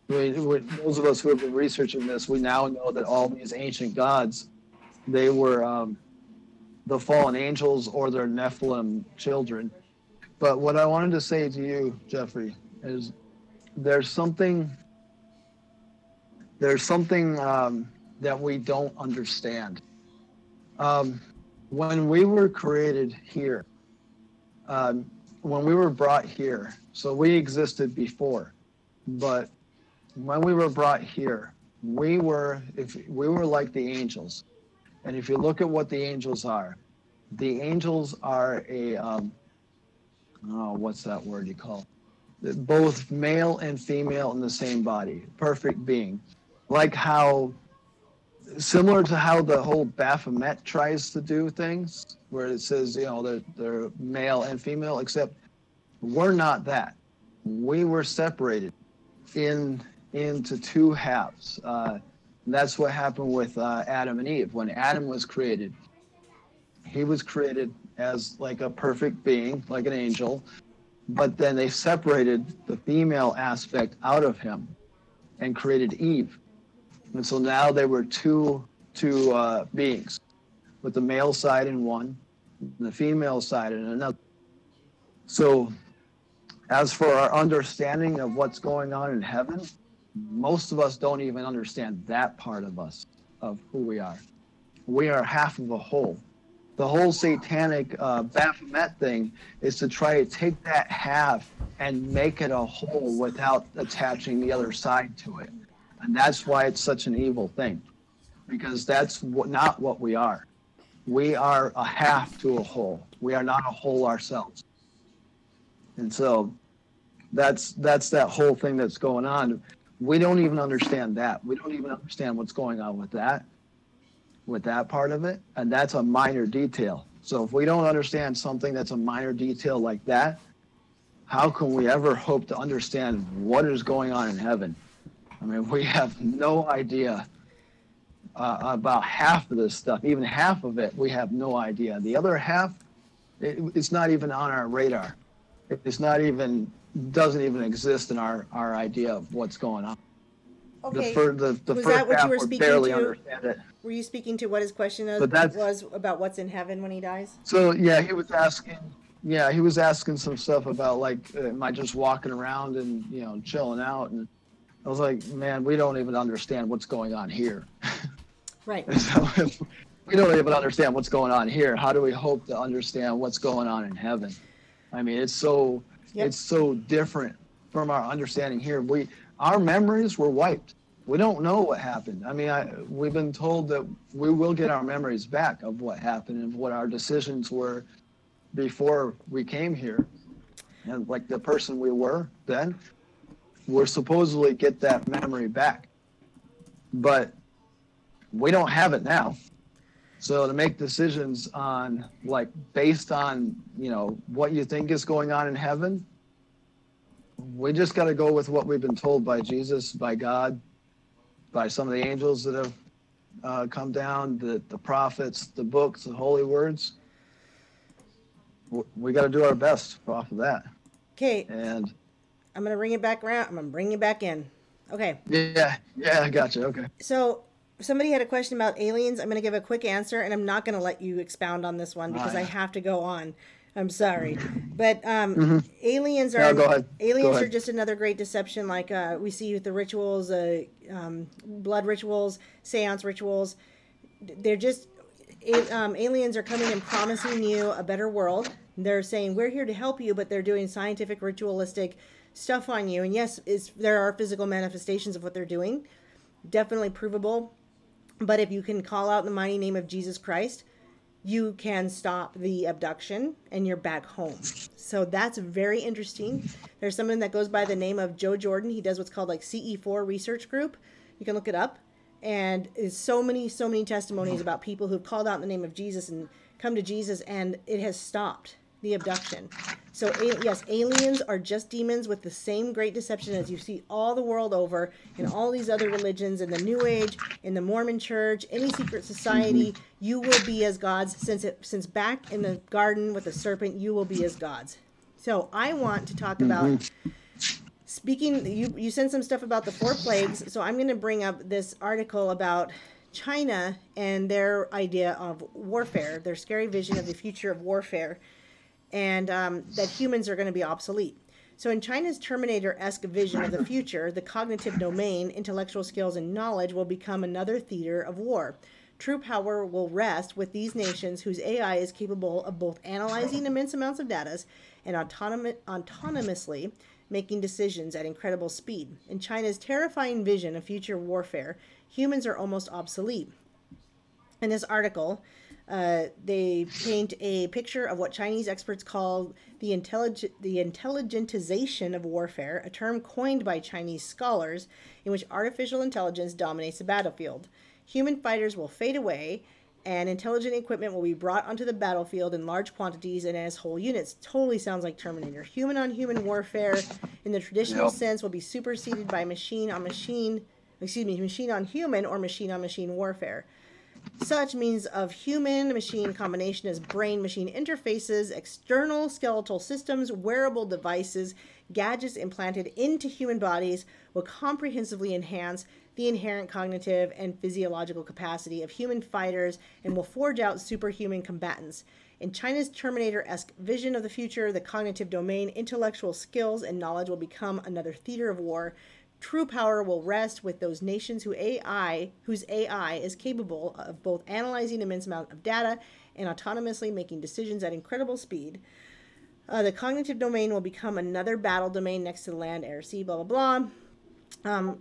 Those of us who have been researching this, we now know that all these ancient gods, they were the fallen angels or their NEPHlLlM children. But what I wanted to say to you, Jeffrey, is there's something that we don't understand. When we were created here, when we were brought here, so we existed before, but when we were brought here, we were like the angels. And if you look at what the angels are a what's that word you call it? Both male and female in the same body, perfect being. Like how, similar to how the whole Baphomet tries to do things, where it says, they're male and female, except we're not that. We were separated into two halves. That's what happened with Adam and Eve. When Adam was created, he was created as like a perfect being, like an angel, but then they separated the female aspect out of him and created Eve. And so now there were two beings, with the male side in one, and the female side in another. So as for our understanding of what's going on in heaven, most of us don't even understand that part of us, of who we are. We are half of a whole. The whole satanic Baphomet thing is to try to take that half and make it a whole without attaching the other side to it. And that's why it's such an evil thing, because that's not what we are. We are a half to a whole. We are not a whole ourselves. And so that's that whole thing that's going on. We don't even understand that. We don't even understand what's going on with that part of it. And that's a minor detail. So if we don't understand something that's a minor detail like that, how can we ever hope to understand what is going on in heaven? I mean, we have no idea about half of this stuff. Even half of it, we have no idea. The other half, it's not even on our radar. It's not even, doesn't even exist in our idea of what's going on. Okay. The Was first that what half, you were we speaking barely to? understand it. Were you speaking to what his question was about what's in heaven when he dies? So yeah, he was asking some stuff about like, am I just walking around and, you know, chilling out? And I was like, man, we don't even understand what's going on here. Right. So if we don't even understand what's going on here, how do we hope to understand what's going on in heaven? I mean, it's so different from our understanding here. Our memories were wiped. We don't know what happened. I mean, we've been told that we will get our memories back of what happened and what our decisions were before we came here. And like the person we were then, we're supposedly get that memory back. But we don't have it now. So to make decisions on, like, based on, you know, what you think is going on in heaven, we just got to go with what we've been told by Jesus, by God, by some of the angels that have come down, the prophets, the books, the holy words. We got to do our best off of that. Okay. And I'm going to bring it back around. I'm going to bring it back in. Okay. Yeah, I got you. Okay. So somebody had a question about aliens. I'm going to give a quick answer, and I'm not going to let you expound on this one because I have to go on. I'm sorry. But aliens are go ahead. Aliens are just another great deception, like we see with the rituals, blood rituals, seance rituals. They're just aliens are coming and promising you a better world. They're saying we're here to help you, but they're doing scientific ritualistic stuff on you. And yes, there are physical manifestations of what they're doing, definitely provable. But if you can call out the mighty name of Jesus Christ, you can stop the abduction and you're back home. So that's very interesting. There's someone that goes by the name of Joe Jordan. He does what's called like CE4 research group. You can look it up. And there's so many testimonies about people who've called out in the name of Jesus and come to Jesus, and it has stopped the abduction. So yes, aliens are just demons with the same great deception as you see all the world over in all these other religions, in the New Age, in the Mormon Church, any secret society. You will be as gods. Since back in the garden with the serpent, you will be as gods. So I want to talk about, speaking, you sent some stuff about the 4 plagues, so I'm going to bring up this article about China and their idea of warfare, their scary vision of the future of warfare, and that humans are going to be obsolete. So in China's Terminator-esque vision of the future, the cognitive domain, intellectual skills, and knowledge will become another theater of war. True power will rest with these nations whose AI is capable of both analyzing immense amounts of data and autonomously making decisions at incredible speed. In China's terrifying vision of future warfare, humans are almost obsolete. In this article, they paint a picture of what Chinese experts call the intelligentization of warfare, a term coined by Chinese scholars in which artificial intelligence dominates the battlefield. Human fighters will fade away, and intelligent equipment will be brought onto the battlefield in large quantities and as whole units. Totally sounds like Terminator. Human-on-human warfare in the traditional sense will be superseded by machine-on-human or machine-on-machine warfare. Such means of human-machine combination as brain-machine interfaces, external skeletal systems, wearable devices, gadgets implanted into human bodies will comprehensively enhance the inherent cognitive and physiological capacity of human fighters and will forge out superhuman combatants. In China's Terminator-esque vision of the future, the cognitive domain, intellectual skills, and knowledge will become another theater of war. True power will rest with those nations whose AI is capable of both analyzing immense amount of data and autonomously making decisions at incredible speed. The cognitive domain will become another battle domain next to the land, air, sea, blah, blah, blah.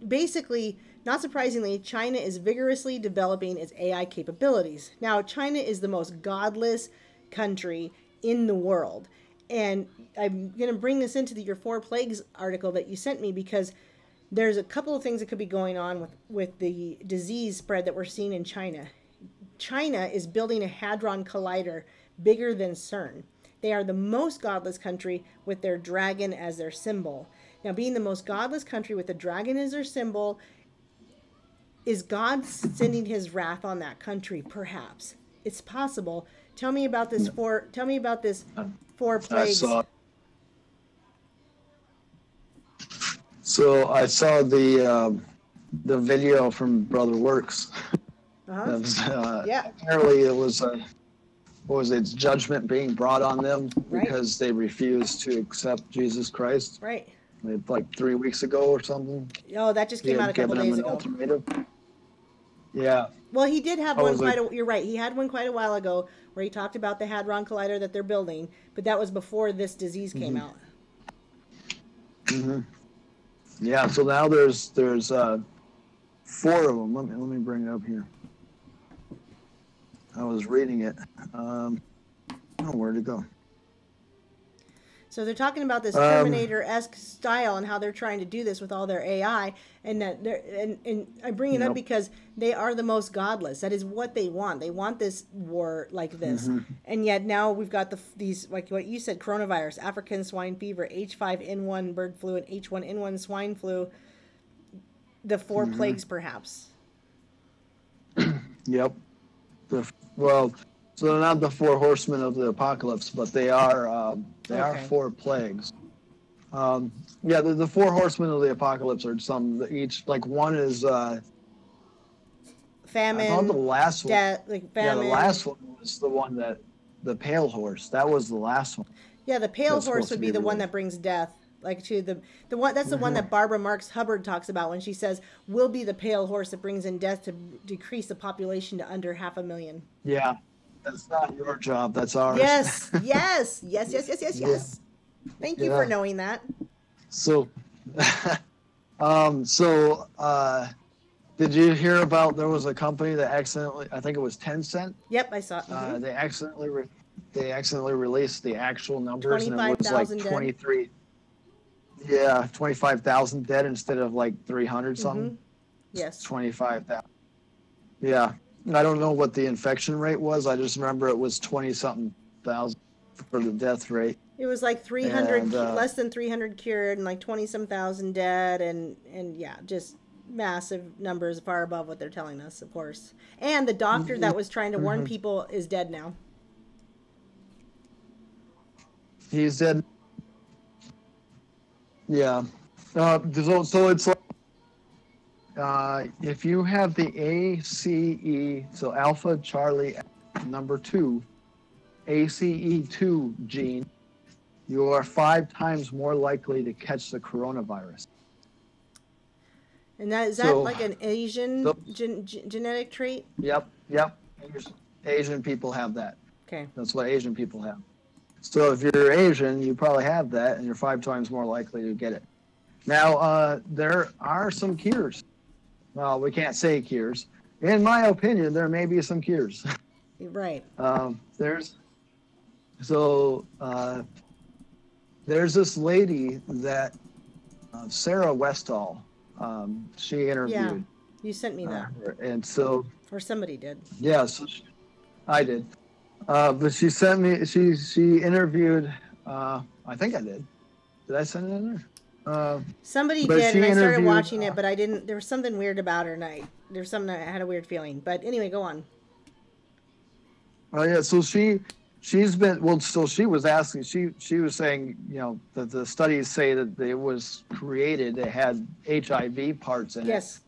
Basically, not surprisingly, China is vigorously developing its AI capabilities. Now, China is the most godless country in the world. And I'm going to bring this into your 4 plagues article that you sent me, because there's a couple of things that could be going on with the disease spread that we're seeing in China. China is building a Hadron Collider bigger than CERN. They are the most godless country with their dragon as their symbol. Now, being the most godless country with the dragon as their symbol, is God sending his wrath on that country? Perhaps. It's possible. Tell me about this 4 plagues. So I saw the video from Brother Works. Yeah. Apparently it was what was it? It's judgment being brought on them Right. because they refused to accept Jesus Christ. Right. Like 3 weeks ago or something. Oh, that just came out a couple days ago. Ultimatum. Yeah. Well, he did have Oh, one was it- you're right. He had one quite a while ago where he talked about the Hadron Collider that they're building, but that was before this disease came out. Mm-hmm. Yeah. So now there's 4 of them. Let me bring it up here. I was reading it. Oh, where'd it go? So they're talking about this Terminator-esque style and how they're trying to do this with all their AI, and that and I bring it up because they are the most godless. That is what they want. They want this war like this, and yet now we've got these, like what you said, coronavirus, African swine fever, H5N1 bird flu, and H1N1 swine flu. The 4 plagues, perhaps. Yep. Well, so they're not the 4 horsemen of the apocalypse, but they are Okay. 4 plagues. Yeah, the 4 horsemen of the apocalypse are each, like one is Famine. I thought the last one. Death, like famine. Yeah, the last one was the one the pale horse. That was the last one. Yeah, the pale That's horse supposed to would be be the one released. that brings death. Like to the one that's the one that Barbara Marx Hubbard talks about when she says, "Will be the pale horse that brings in death to decrease the population to under 500,000." Yeah, that's not your job. That's ours. Yes, yes. Thank you for knowing that. So, did you hear about there was a company that accidentally, I think it was Tencent. Yep, I saw it. They accidentally released the actual numbers, and it was like 25,000 dead. 23. Yeah, 25,000 dead instead of like 300 something. Yes. 25,000. Yeah, I don't know what the infection rate was. I just remember it was 20 something thousand for the death rate. It was like 300, And, less than 300 cured, and like 20-some thousand dead, and yeah, just massive numbers, far above what they're telling us, of course. And the doctor that was trying to warn people is dead now. He's dead. Yeah. So it's like if you have the ACE, so Alpha Charlie number 2, ACE2 gene, you are 5 times more likely to catch the coronavirus. And is that So- like an Asian So- genetic trait? Yep. Asian people have that. Okay. That's what Asian people have. So if you're Asian, you probably have that, and you're 5 times more likely to get it. Now, there are some cures. Well, we can't say cures. In my opinion, there may be some cures. Right. There's this lady that Sarah Westall, she interviewed. Yeah. You sent me that. And so, Or somebody did. yeah, so I did. But she sent me, she interviewed, I think I did. Did I send it in there? Somebody But did, she and I started interviewed, watching it, but I didn't. There was something weird about her, and there was something I had a weird feeling. But anyway, go on. Oh yeah, so she's been, well, so she was asking, she was saying, you know, that the studies say that it was created, it had HIV parts in Yes,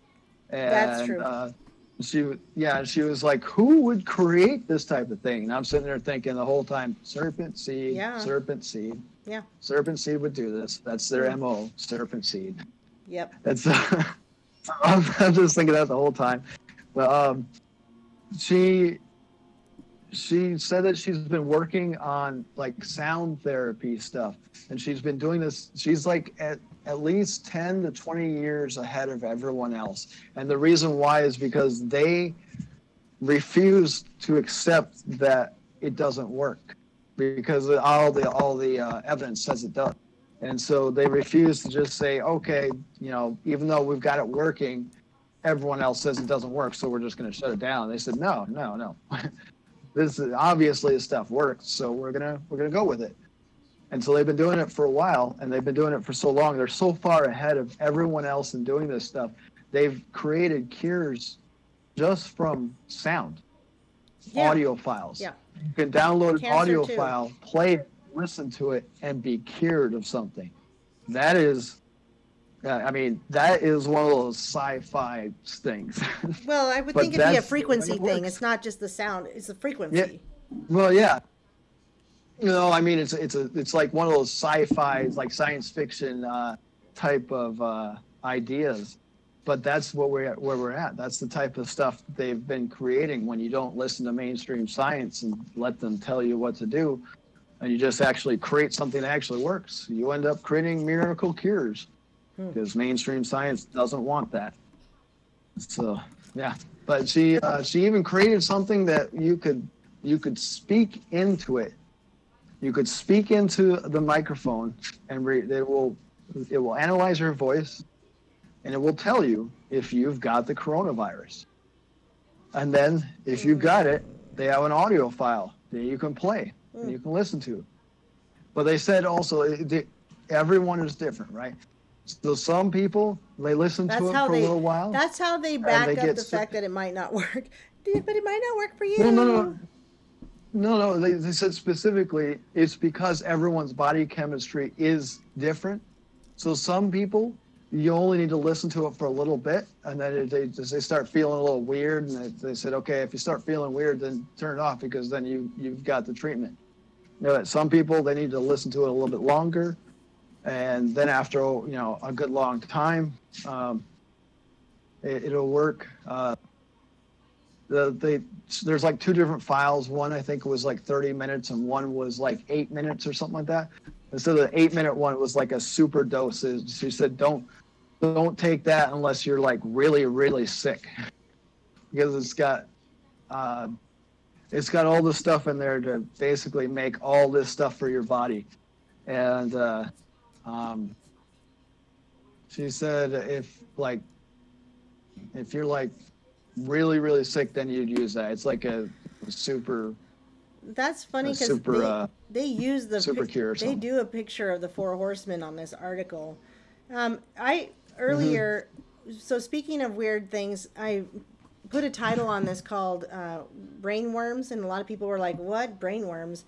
it. And, that's true. She was like, who would create this type of thing? And I'm sitting there thinking the whole time, serpent seed, Yeah. serpent seed. Yeah. Serpent seed would do this. That's their MO, serpent seed. Yep. That's I'm just thinking that the whole time. But she said that she's been working on like sound therapy stuff, and she's been doing this. She's like at least 10 to 20 years ahead of everyone else. And the reason why is because they refuse to accept that it doesn't work. because all the evidence says it does. And so they refuse to just say, okay, even though we've got it working, everyone else says it doesn't work, so we're just going to shut it down. They said, no. This is obviously this stuff works, so we're gonna go with it. And so they've been doing it for a while, and they've been doing it for so long. They're so far ahead of everyone else in doing this stuff. They've created cures just from sound, audio files. Yeah. You can download an audio file, play it, listen to it, and be cured of something. That is, that is one of those sci-fi things. Well, I would think it'd be a frequency thing. It's not just the sound; it's the frequency. Yeah. Well, yeah. It's like one of those sci-fi, like science fiction type of ideas. But that's where we're at. That's the type of stuff they've been creating when you don't listen to mainstream science and let them tell you what to do, and you just actually create something that actually works. You end up creating miracle cures because mainstream science doesn't want that. So yeah, but she even created something that you could speak into it. You could speak into the microphone, and it will analyze your voice. And it will tell you if you've got the coronavirus. And then if you've got it, they have an audio file that you can play and you can listen to. But they said also, everyone is different, right? So some people, they listen to it for a little while. That's how they back up the fact that it might not work. But it might not work for you. No. They said specifically, it's because everyone's body chemistry is different. So some people, you only need to listen to it for a little bit, and then they start feeling a little weird, and they said, okay, if you start feeling weird, then turn it off, because then you've got the treatment. Some people, they need to listen to it a little bit longer, and then after a good long time, it'll work. There's like two different files. One I think was like 30 minutes, and one was like 8 minutes or something like that. And so the 8-minute one was like a super dosage. She said, don't take that unless you're like really, really sick, because it's got all the stuff in there to basically make all this stuff for your body. And she said if you're like really, really sick, then you'd use that. It's like a super. That's funny because they use the super cure. They do a picture of the Four Horsemen on this article. So speaking of weird things, I put a title on this called brain worms, and a lot of people were like, what, brain worms?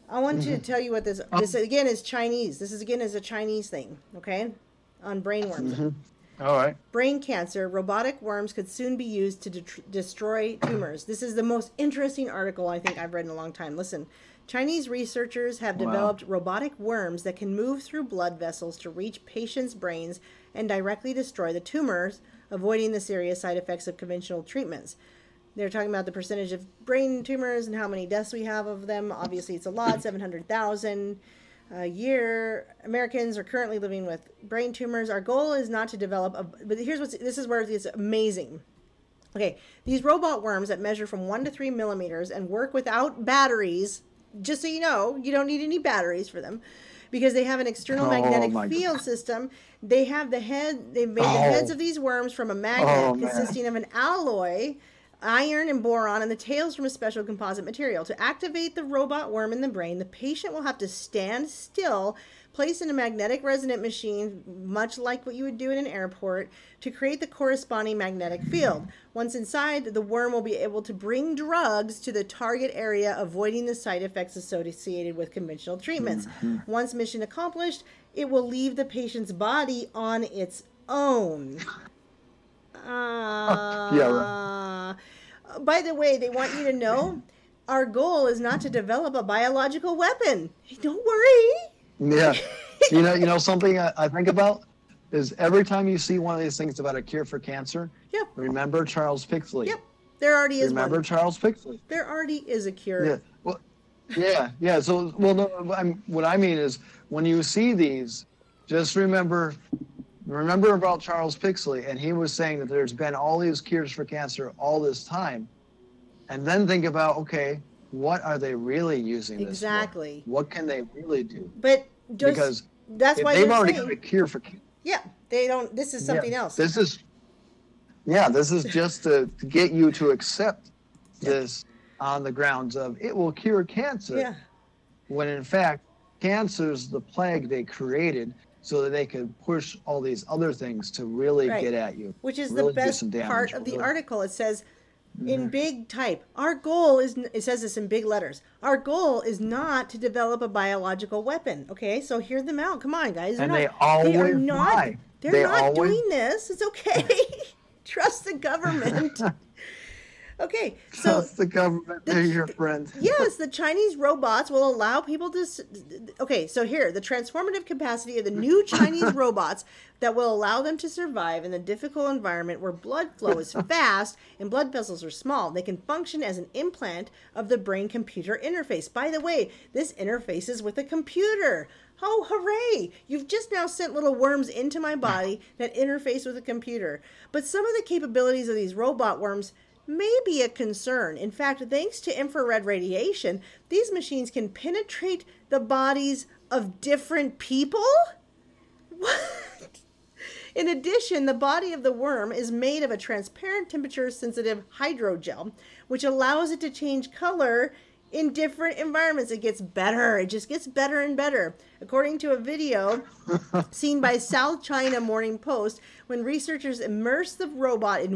I want to tell you what this again is Chinese. This is a Chinese thing, okay, on brain worms. All right. Brain cancer, robotic worms could soon be used to destroy tumors. This is the most interesting article I think I've read in a long time. Listen, Chinese researchers have developed robotic worms that can move through blood vessels to reach patients' brains and directly destroy the tumors, avoiding the serious side effects of conventional treatments. They're talking about the percentage of brain tumors and how many deaths we have of them. Obviously, it's a lot, 700,000 a year. Americans are currently living with brain tumors. Our goal is not to develop but this is where it's amazing. Okay, these robot worms that measure from 1 to 3 millimeters and work without batteries. Just so you know, you don't need any batteries for them, because they have an external magnetic field system. They have they've made the heads of these worms from a magnet consisting of an alloy, iron and boron, and the tails from a special composite material. To activate the robot worm in the brain, the patient will have to stand still, placed in a magnetic resonant machine, much like what you would do in an airport, to create the corresponding magnetic field. Once inside, the worm will be able to bring drugs to the target area, avoiding the side effects associated with conventional treatments. Once mission accomplished, it will leave the patient's body on its own. By the way, they want you to know our goal is not to develop a biological weapon. Don't worry. Yeah. You know something I think about is every time you see one of these things about a cure for cancer, remember Charles Pixley. Yep. There already is one. Remember Charles Pixley. There already is a cure. Yeah. Well, yeah. So, what I mean is when you see these, just remember about Charles Pixley, and he was saying that there's been all these cures for cancer all this time. And then think about, okay, what are they really using this Exactly. for? What can they really do? But just, Because that's if why they've they're already saying, got a cure for yeah, they don't. This is something else. This is just to get you to accept this on the grounds of it will cure cancer. Yeah. When in fact, cancer is the plague they created so that they could push all these other things to really Right. get at you. Which is really the do best some damage, part of the really. article. It says in big type, our goal is, it says this in big letters, our goal is not to develop a biological weapon. Okay, so hear them out. Come on, guys. And they always lie. They're They not always- doing this. It's okay. Trust the government. Okay, so Trust the government, they're your friends. yes, the Chinese robots will allow people to. Okay, so here, the transformative capacity of the new Chinese robots that will allow them to survive in the difficult environment where blood flow is fast and blood vessels are small. They can function as an implant of the brain-computer interface. By the way, this interfaces with a computer. Oh, hooray! You've just now sent little worms into my body that interface with a computer. But some of the capabilities of these robot worms may be a concern. In fact, thanks to infrared radiation, these machines can penetrate the bodies of different people? What? In addition, the body of the worm is made of a transparent temperature-sensitive hydrogel, which allows it to change color in different environments. It gets better. It just gets better and better. According to a video seen by South China Morning Post, when researchers immerse the robot in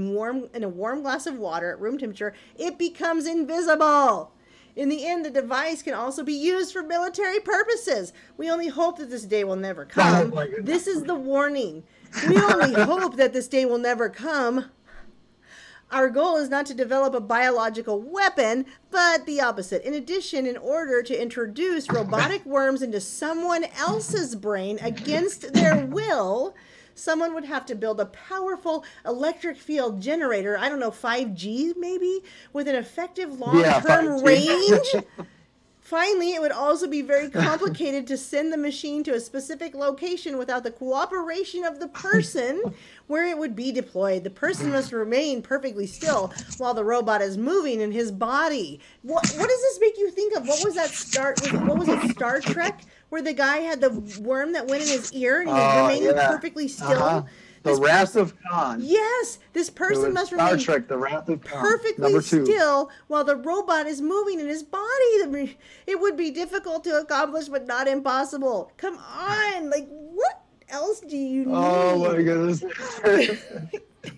a warm glass of water at room temperature, it becomes invisible. In the end, the device can also be used for military purposes. We only hope that this day will never come. This is the warning. We only hope that this day will never come. Our goal is not to develop a biological weapon, but the opposite. In addition, in order to introduce robotic worms into someone else's brain against their will, someone would have to build a powerful electric field generator, I don't know, 5G maybe, with an effective long-term range. Finally, it would also be very complicated to send the machine to a specific location without the cooperation of the person where it would be deployed. The person must remain perfectly still while the robot is moving in his body. What does this make you think of? What was that what was it, Star Trek? Where the guy had the worm that went in his ear and he remained perfectly still? The Wrath of Khan. Yes, this person must remain Star Trek, The Wrath of Khan. perfectly still while the robot is moving in his body. It would be difficult to accomplish, but not impossible. Come on, like what else do you need? Oh my goodness.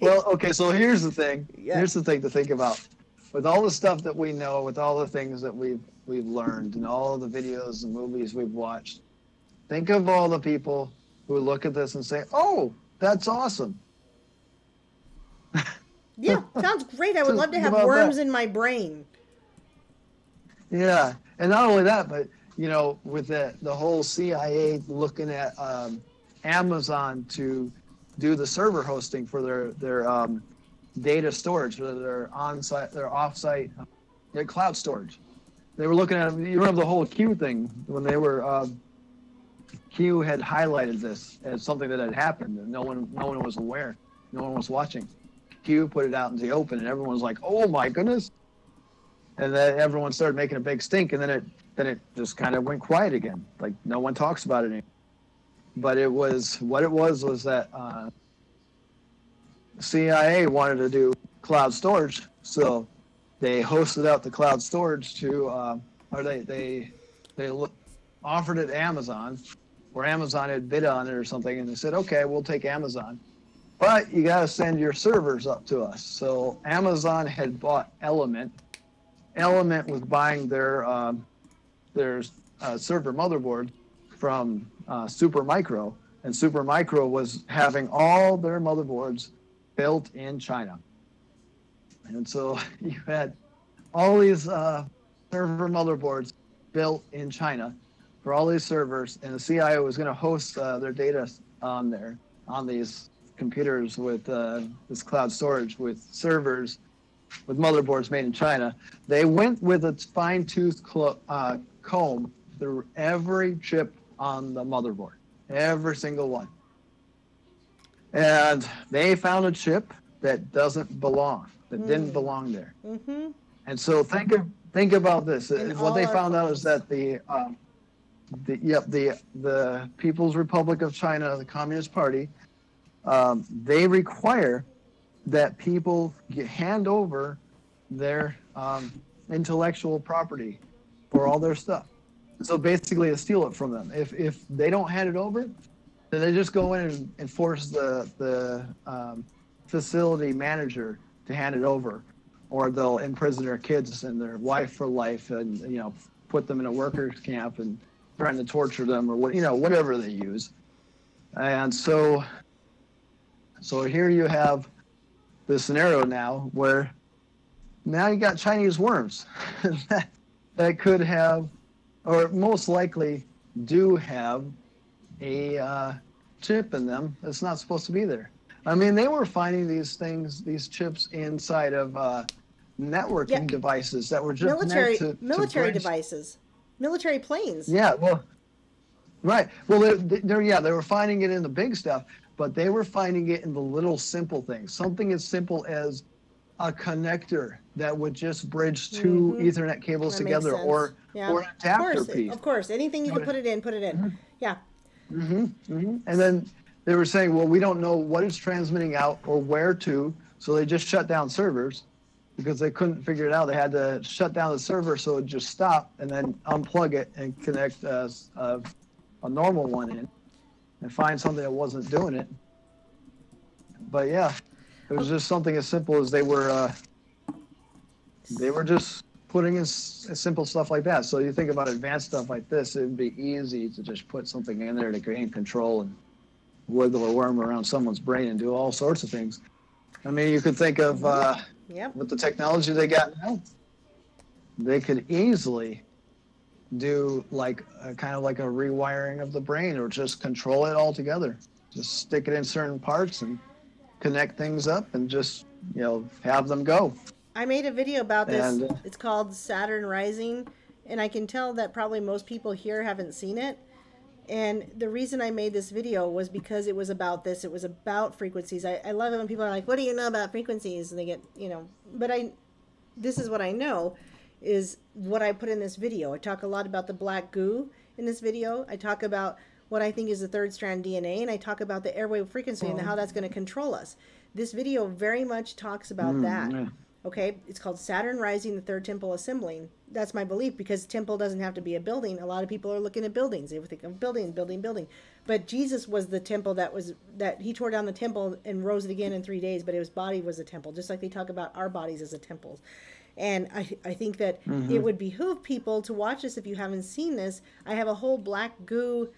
Well, okay, so here's the thing. Yeah. Here's the thing to think about. With all the stuff that we know, with all the things that we've learned, and all the videos and movies we've watched, think of all the people who look at this and say, "Oh, that's awesome." Yeah, sounds great. I would Just love to think have about worms that. in my brain. Yeah, and not only that, but you know, with the whole CIA looking at Amazon to do the server hosting for their data storage, for their on-site, their off-site, their cloud storage. They were looking at, you remember the whole Q thing when they were Q had highlighted this as something that had happened and no one was aware, no one was watching. Q put it out in the open and everyone was like, "Oh my goodness!" And then everyone started making a big stink, and then it just kind of went quiet again. Like no one talks about it anymore. But it was that CIA wanted to do cloud storage, so they hosted out the cloud storage to, or they offered it to Amazon, or Amazon had bid on it or something, and they said, "Okay, we'll take Amazon, but you got to send your servers up to us." So Amazon had bought Element. Element was buying their server motherboard from Supermicro, and Supermicro was having all their motherboards built in China. And so you had all these server motherboards built in China for all these servers, and the CIA was going to host their data on these computers with this cloud storage with servers with motherboards made in China. They went with a fine-tooth comb through every chip on the motherboard, every single one. And they found a chip that doesn't belong, that didn't belong there. Mm-hmm. And so think think about this. In What all they our found out is phones. that the People's Republic of China, the Communist Party, they require that people hand over their intellectual property for all their stuff. So basically, to steal it from them. If they don't hand it over, then they just go in and force the facility manager to hand it over, or they'll imprison their kids and their wife for life, and put them in a workers' camp and trying to torture them, or whatever they use. And so here you have this scenario now where now you got Chinese worms that could have, or most likely do have, a chip in them that's not supposed to be there. I mean, they were finding these chips inside of networking devices that were just military devices, military planes. Yeah, well, right. Well, they were finding it in the big stuff, but they were finding it in the little simple things. Something as simple as a connector that would just bridge two Ethernet cables together, or an adapter piece. Of course, anything you can put it in. Mm-hmm. Yeah. And then they were saying, well, we don't know what it's transmitting out or where to, so they just shut down servers because they couldn't figure it out. They had to shut down the server so it would just stop and then unplug it and connect a normal one in and find something that wasn't doing it. But yeah, it was just something as simple as they were just putting in simple stuff like that. So you think about advanced stuff like this, it'd be easy to just put something in there to gain control and wiggle a worm around someone's brain and do all sorts of things. I mean, you could think of with the technology they got now, they could easily do kind of like a rewiring of the brain, or just control it altogether. Just stick it in certain parts and connect things up and just have them go. I made a video about this. It's called Saturn Rising, and I can tell that probably most people here haven't seen it. And the reason I made this video was because it was about this. It was about frequencies. I love it when people are like, what do you know about frequencies? And they get, but this is what I know, is what I put in this video. I talk a lot about the black goo in this video. I talk about what I think is the third strand DNA, and I talk about the airwave frequency and how that's going to control us. This video very much talks about that. Yeah. Okay, it's called Saturn Rising, the Third Temple Assembling. That's my belief, because temple doesn't have to be a building. A lot of people are looking at buildings. They think of building. But Jesus was the temple that he tore down the temple and rose it again in 3 days, but his body was a temple, just like they talk about our bodies as a temple. And I think that it would behoove people to watch this if you haven't seen this. I have a whole black goo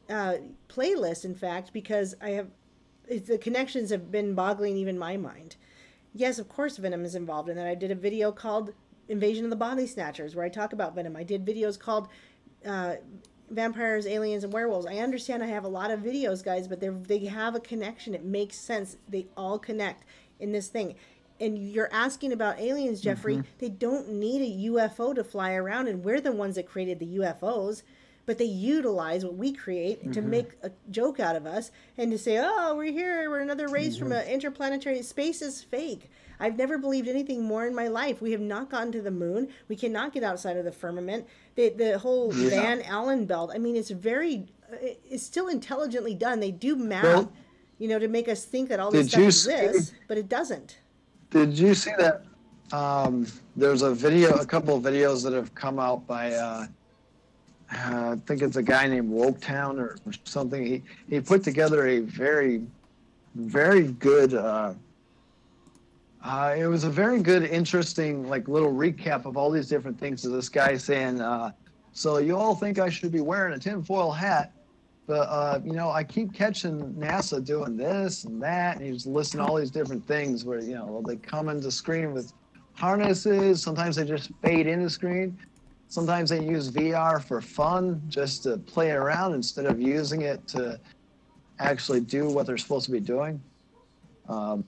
playlist, in fact, because the connections have been boggling even my mind. Yes, of course Venom is involved in that. I did a video called Invasion of the Body Snatchers where I talk about Venom. I did videos called Vampires, Aliens, and Werewolves. I understand I have a lot of videos, guys, but they have a connection. It makes sense. They all connect in this thing. And you're asking about aliens, Jeffrey. They don't need a UFO to fly around, and we're the ones that created the UFOs. But they utilize what we create to make a joke out of us and to say, oh, we're here, we're another race from an interplanetary. Space is fake. I've never believed anything more in my life. We have not gotten to the moon. We cannot get outside of the firmament. The whole Van Allen belt, I mean, it's still intelligently done. They do math, to make us think that all this stuff exists, but it doesn't. Did you see that? There's a couple of videos that have come out by... I think it's a guy named Woketown or something. He put together a very, very good. It was a very good, interesting, little recap of all these different things. So this guy saying, "So you all think I should be wearing a tinfoil hat, but I keep catching NASA doing this and that." And he's listing all these different things where they come into screen with harnesses. Sometimes they just fade in the screen. Sometimes they use VR for fun, just to play around instead of using it to actually do what they're supposed to be doing. And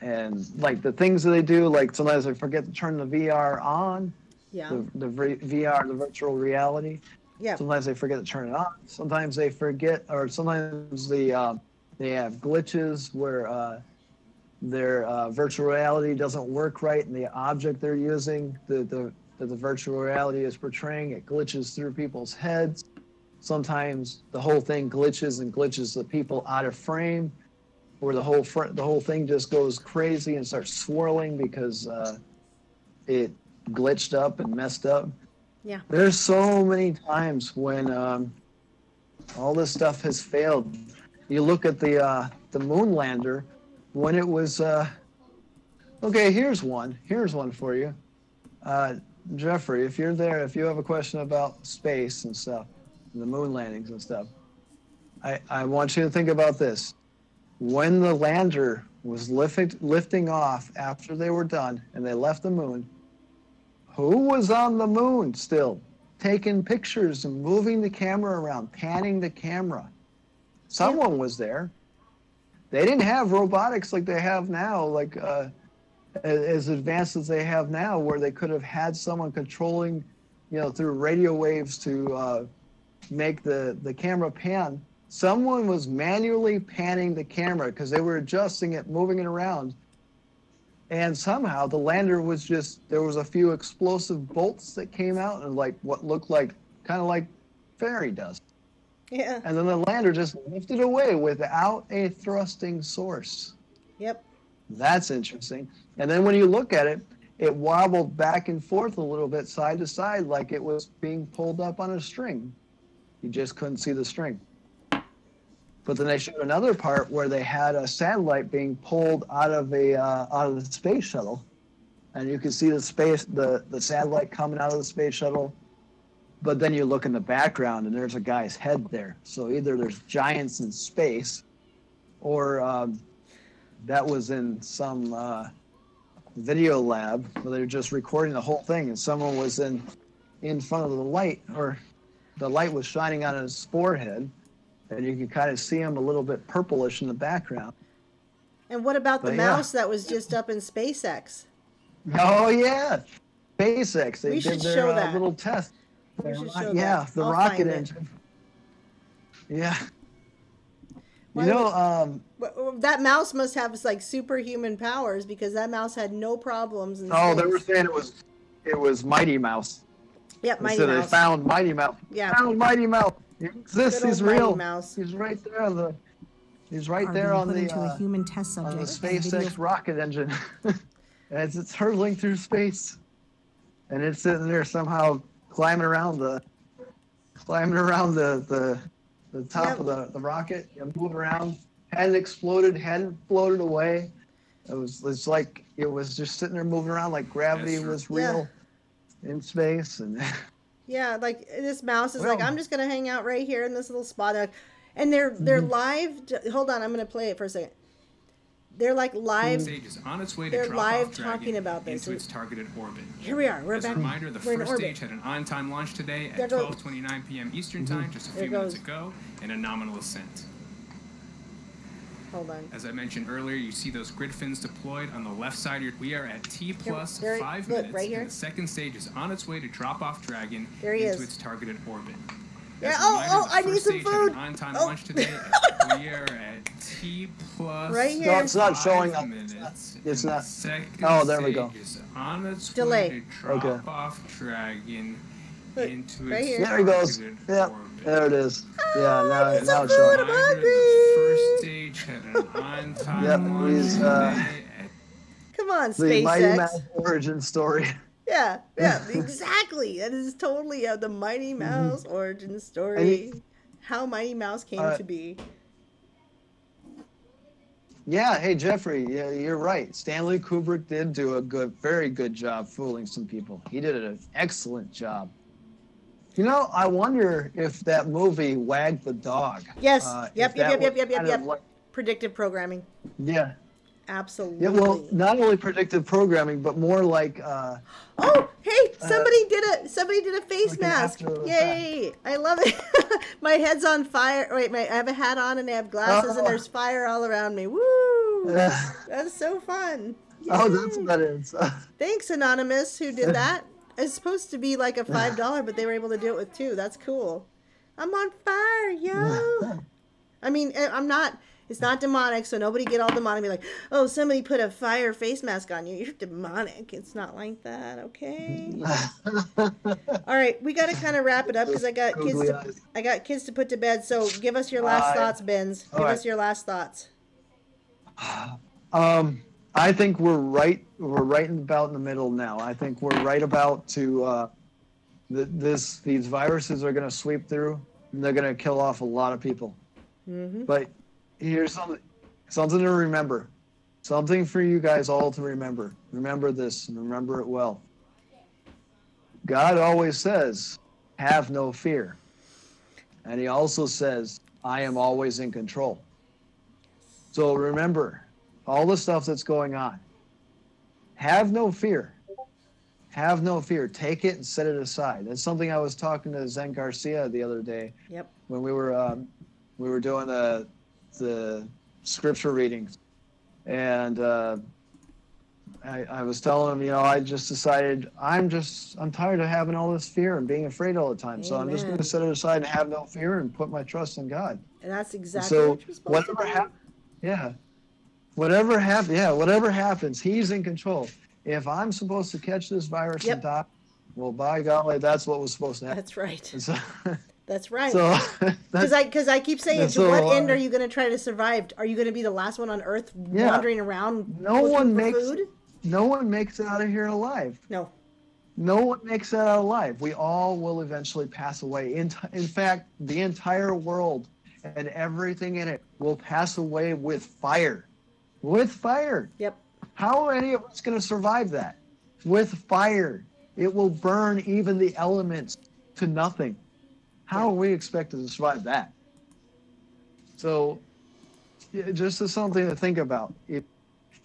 the things that they do, sometimes they forget to turn the VR on, the VR, the virtual reality. Yeah. Sometimes they forget to turn it on. Sometimes they forget, or sometimes they have glitches where their virtual reality doesn't work right, and the object they're using, the that the virtual reality is portraying. It glitches through people's heads. Sometimes the whole thing glitches and glitches the people out of frame, where the whole thing just goes crazy and starts swirling because it glitched up and messed up. Yeah. There's so many times when all this stuff has failed. You look at the moon lander when it was. Okay, here's one for you, Jeffrey. If you're there, if you have a question about space and stuff, the moon landings and stuff, I want you to think about this. When the lander was lifting off after they were done and they left the moon, who was on the moon still, taking pictures and moving the camera around, panning the camera? Someone was there. They didn't have robotics like they have now, like as advanced as they have now, where they could have had someone controlling, through radio waves to make the camera pan. Someone was manually panning the camera because they were adjusting it, moving it around. And somehow the lander was there was a few explosive bolts that came out and like what looked like, kind of like fairy dust. Yeah. And then the lander just lifted away without a thrusting source. Yep. That's interesting. And then when you look at it, it wobbled back and forth a little bit, side to side, like it was being pulled up on a string. You just couldn't see the string. But then they showed another part where they had a satellite being pulled out of the space shuttle, and you could see the satellite coming out of the space shuttle. But then you look in the background, and there's a guy's head there. So either there's giants in space, or that was in some video lab where they're just recording the whole thing, and someone was in front of the light, or the light was shining on his forehead. And you can kind of see him a little bit purplish in the background. And what about the mouse that was just up in SpaceX? Oh, yeah. SpaceX. They did their little test. We should show yeah, that. the I'll rocket find engine. Yeah. That mouse must have like superhuman powers, because that mouse had no problems. They were saying it was Mighty Mouse. Yep, Mighty Mouse. Mouse. They found Mighty Mouse. Yeah. Found Mighty Mouse. He exists. He's real. Mouse. He's right there on the. He's right there on the human test subject. On the SpaceX rocket engine, as it's hurtling through space, and it's sitting there somehow climbing around the top of the rocket, moving around. Hadn't exploded, hadn't floated away. It's like it was just sitting there moving around like gravity was real in space. And yeah, like this mouse is like, I'm just gonna hang out right here in this little spot. And they're live. Hold on, I'm gonna play it for a second. They're like live. Stage is on its way to they're drop live off talking about this into its targeted orbit. Here we are. We're As back. a reminder, the we're first in stage had an on-time launch today at 12:29 p.m. Eastern Time, just a few minutes ago, and a nominal ascent. Hold on. As I mentioned earlier, you see those grid fins deployed on the left side. We are at T plus 5 minutes. Right here. And the second stage is on its way to drop off Dragon into its targeted orbit. Yeah. I need some food. On-time launch today. We are at T plus right here. No, it's not showing up. It's not. Oh, there we go. On its delay. Way to drop off Dragon into right its here. There he goes. Yep. There it is. Yeah, now it's showing. The first stage had an on-time launch today. Come on, the SpaceX. Mighty Mouse origin story. Yeah, exactly. That is totally the Mighty Mouse origin story. How Mighty Mouse came to be. Yeah, hey Jeffrey, yeah, you're right. Stanley Kubrick did do a very good job fooling some people. He did an excellent job. You know, I wonder if that movie Wag the Dog. Yes. Yep. Like, predictive programming. Yeah. Absolutely. Yeah, well, not only predictive programming, but more like. Oh, hey! Somebody did a face mask. Yay! I love it. My head's on fire. Wait, I have a hat on and I have glasses, and there's fire all around me. Woo! That's so fun. Yay. Oh, that's what that is. Thanks, Anonymous, who did that. It's supposed to be like a $5, but they were able to do it with $2. That's cool. I'm on fire, yo! I mean, I'm not. It's not demonic, so nobody get all demonic and be like, oh, somebody put a fire face mask on you. You're demonic. It's not like that, okay? All right, we got to kind of wrap it up because I got kids to put to bed. So give us your last thoughts, Benz. Give us your last thoughts. I think we're right about in the middle now. I think we're right about to these viruses are going to sweep through and they're going to kill off a lot of people. Mm-hmm. But here's something to remember. Something for you guys all to remember. Remember this and remember it well. God always says, have no fear. And he also says, I am always in control. So remember, all the stuff that's going on, have no fear. Have no fear. Take it and set it aside. That's something I was talking to Zen Garcia the other day. Yep. When we were doing the scripture readings, and I was telling him, I just decided I'm tired of having all this fear and being afraid all the time. Amen. So I'm just going to set it aside and have no fear and put my trust in God. And that's exactly what you're supposed to do. Whatever happens, he's in control. If I'm supposed to catch this virus and die, well, by golly, that's what was supposed to happen. That's right. So, that's right. So, because I keep saying, to what end are you going to try to survive? Are you going to be the last one on Earth wandering around looking for food? No one makes it out of here alive. No. No one makes it out alive. We all will eventually pass away. In fact, the entire world and everything in it will pass away with fire. With fire. Yep. How are any of us going to survive that? With fire. It will burn even the elements to nothing. How are we expected to survive that? So, just as something to think about.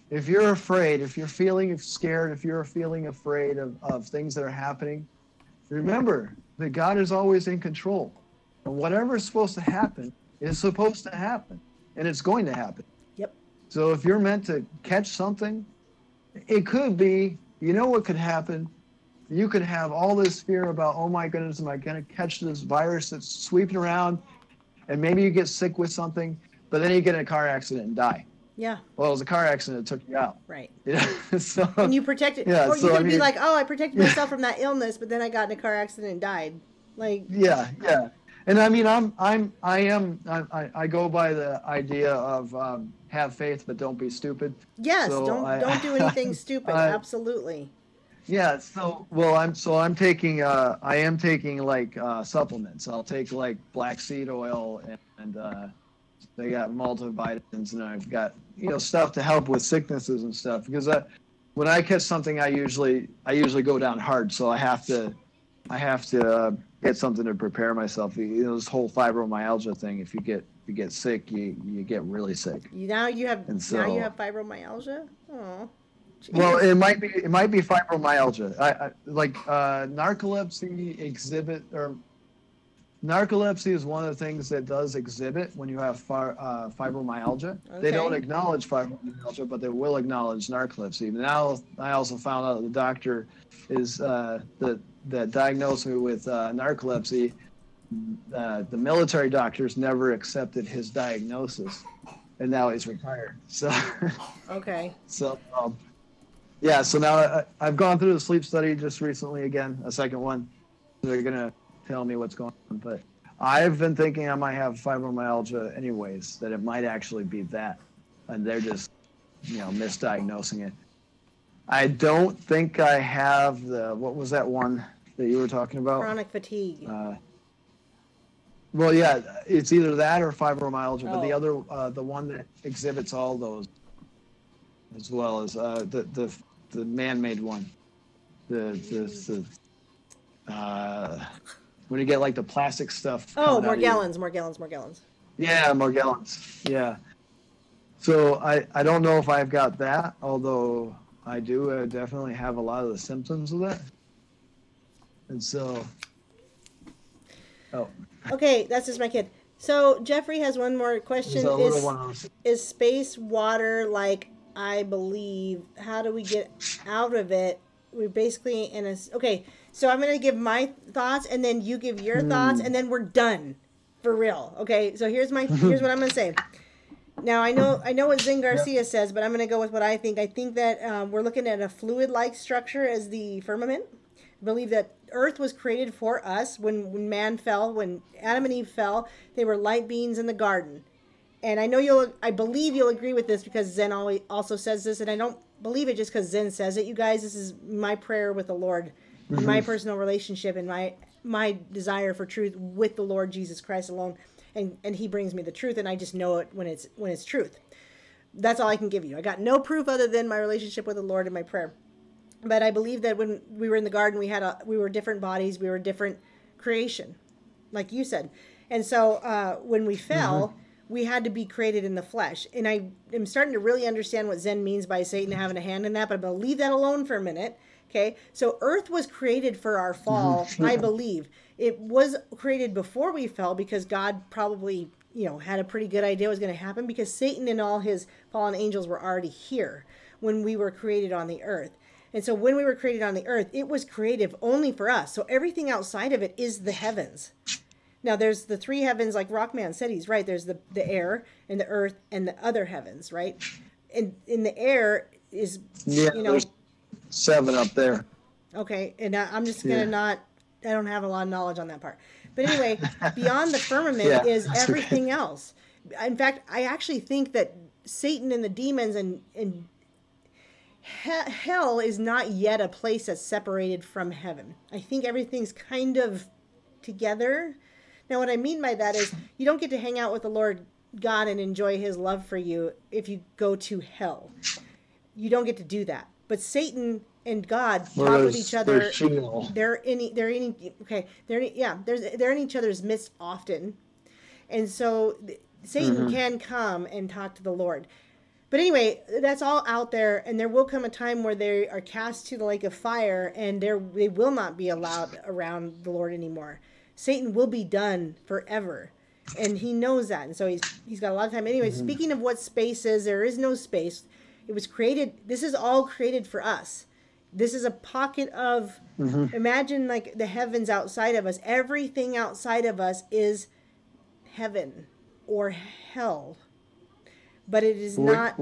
If you're afraid, if you're feeling scared, if you're feeling afraid of things that are happening, remember that God is always in control. And whatever is supposed to happen is supposed to happen. And it's going to happen. Yep. So if you're meant to catch something, it could be, what could happen? You could have all this fear about, oh my goodness, am I going to catch this virus that's sweeping around? And maybe you get sick with something, but then you get in a car accident and die. Yeah. Well, it was a car accident that took you out. Right. So, and you protected. Yeah, or you could be like, oh, I protected myself from that illness, but then I got in a car accident and died. Like. Yeah. And I mean, I go by the idea of have faith, but don't be stupid. Yes. So don't do anything stupid. Absolutely. Yeah. So, well, I am taking like supplements. I'll take like black seed oil and they got multivitamins, and I've got stuff to help with sicknesses and stuff. Because when I catch something, I usually go down hard, so I have to get something to prepare myself. This whole fibromyalgia thing. If you get sick, you get really sick. Now you have fibromyalgia. Oh. Jeez. Well, it might be fibromyalgia. I like narcolepsy exhibit or. Narcolepsy is one of the things that does exhibit when you have fibromyalgia. Okay. They don't acknowledge fibromyalgia, but they will acknowledge narcolepsy. Now, I also found out the doctor is that diagnosed me with narcolepsy. The military doctors never accepted his diagnosis, and now he's retired. So, okay. So, yeah. So now I've gone through the sleep study just recently again, a second one. They're gonna tell me what's going on, but I've been thinking I might have fibromyalgia anyways, that it might actually be that, and they're just misdiagnosing it. I don't think I have what was that one that you were talking about? Chronic fatigue. Well, yeah, it's either that or fibromyalgia, but the other, the one that exhibits all those, as well as the man-made one, when you get like the plastic stuff. Oh, Morgellons. Yeah, Morgellons. Yeah. So I don't know if I've got that, although I do definitely have a lot of the symptoms of that. And so, Okay, that's just my kid. So Jeffrey has one more question. Is space water like I believe? How do we get out of it? We're basically in a... Okay, so I'm going to give my thoughts, and then you give your thoughts, and then we're done. For real. Okay, so here's what I'm going to say. Now I know what Zen Garcia says, but I'm going to go with what I think. I think that we're looking at a fluid-like structure as the firmament. I believe that Earth was created for us when man fell, when Adam and Eve fell. They were light beings in the garden, and I believe you'll agree with this because Zen also says this, and I don't believe it just because Zen says it. You guys, this is my prayer with the Lord, my personal relationship, and my desire for truth with the Lord Jesus Christ alone. And he brings me the truth, and I just know it when it's truth. That's all I can give you. I got no proof other than my relationship with the Lord and my prayer. But I believe that when we were in the garden, we were different bodies, we were different creation, like you said. And so when we fell, we had to be created in the flesh. And I am starting to really understand what Zen means by Satan having a hand in that, but I'm going to leave that alone for a minute. Okay, so Earth was created for our fall, I believe. It was created before we fell because God probably, had a pretty good idea what was going to happen because Satan and all his fallen angels were already here when we were created on the earth. And so when we were created on the earth, it was creative only for us. So everything outside of it is the heavens. Now, there's the three heavens, like Rockman said, he's right. There's the air and the earth and the other heavens, right? And in the air is, there's 7 up there. Okay, and I'm just going to I don't have a lot of knowledge on that part. But anyway, beyond the firmament is everything else. In fact, I actually think that Satan and the demons and hell is not yet a place that's separated from heaven. I think everything's kind of together. Now, what I mean by that is you don't get to hang out with the Lord God and enjoy his love for you if you go to hell. You don't get to do that. But Satan and God talk with each other. They're in each other's midst often, and so Satan can come and talk to the Lord. But anyway, that's all out there, and there will come a time where they are cast to the lake of fire, and they will not be allowed around the Lord anymore. Satan will be done forever, and he knows that, and so he's got a lot of time. Anyway, speaking of what space is, there is no space. It was created. This is all created for us. This is a pocket of, imagine like the heavens outside of us. Everything outside of us is heaven or hell. But it is not.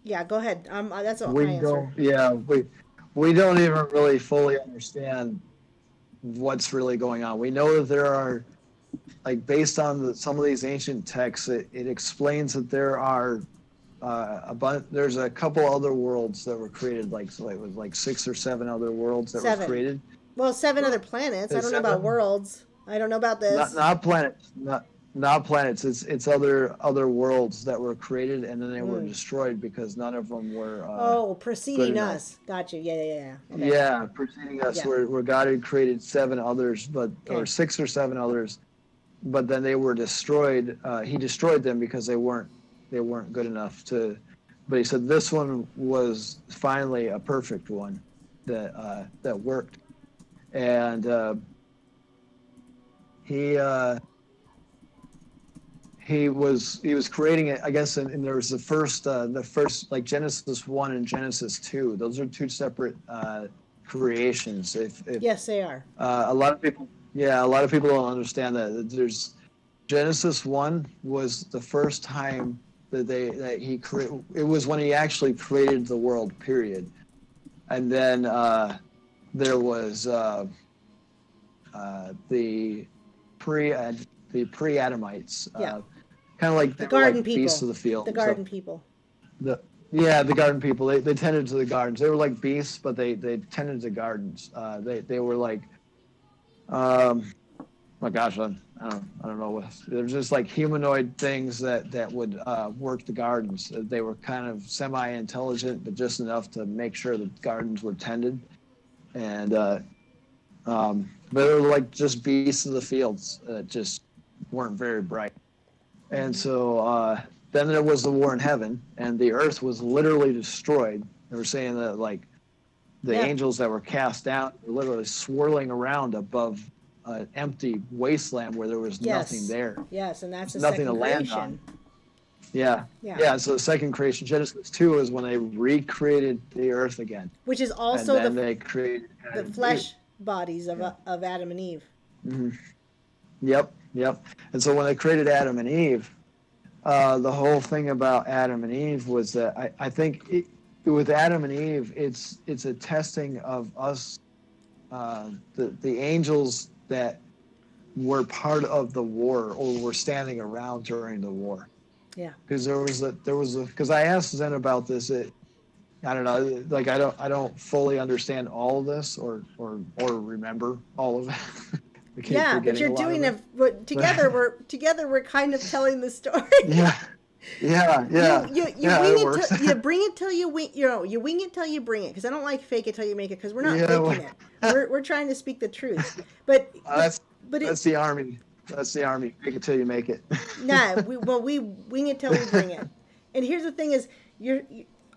Yeah, go ahead. That's what my answer. We don't even really fully understand what's really going on. We know that there are, like based on some of these ancient texts, it explains that there are there's a couple other worlds that were created, like 6 or 7 other worlds that were created. Well, 7 other planets. I don't know about worlds. I don't know about this. Not planets. Not planets. It's other worlds that were created and then they were destroyed because none of them were. Preceding us. Gotcha. Yeah. Okay. Yeah, preceding us, where God had created 7 others, or 6 or 7 others, but then they were destroyed. He destroyed them because they weren't good enough to. But he said this one was finally a perfect one that worked, and he was creating it, I guess, and there was the first like Genesis 1 and Genesis 2. Those are 2 separate creations. Yes, they are. A lot of people don't understand that. There's Genesis 1 was the first time that he created. It was when he actually created the world. Period. And then there was the pre-Adamites. Kind of like the garden people, beasts of the field. The garden people. The garden people. They tended to the gardens. They were like beasts, but they tended to gardens. They were like, my gosh, I don't know. They're just like humanoid things that would work the gardens. They were kind of semi-intelligent, but just enough to make sure the gardens were tended. And but they were like just beasts of the fields that just weren't very bright. And so then there was the war in heaven, and the earth was literally destroyed. They were saying that like the angels that were cast down were literally swirling around above an empty wasteland where there was nothing there. Yes, and that's nothing to land on. Yeah. So the second creation, Genesis 2, is when they recreated the earth again. Which is also they created the flesh bodies of Adam and Eve. Mm-hmm. Yep. And so when they created Adam and Eve, the whole thing about Adam and Eve was that I think with Adam and Eve, it's a testing of us, the angels that were part of the war or were standing around during the war. Yeah. Because because I asked Zen about this. I don't know, like I don't fully understand all of this or remember all of it. Yeah, but you're doing it. But together we're kind of telling the story. Yeah. You bring it till you wing. You wing it till you bring it. Because I don't like fake it till you make it. Because we're not faking it. We're trying to speak the truth. But that's the army. That's the army. Fake it till you make it. Nah, we wing it till we bring it. And here's the thing: is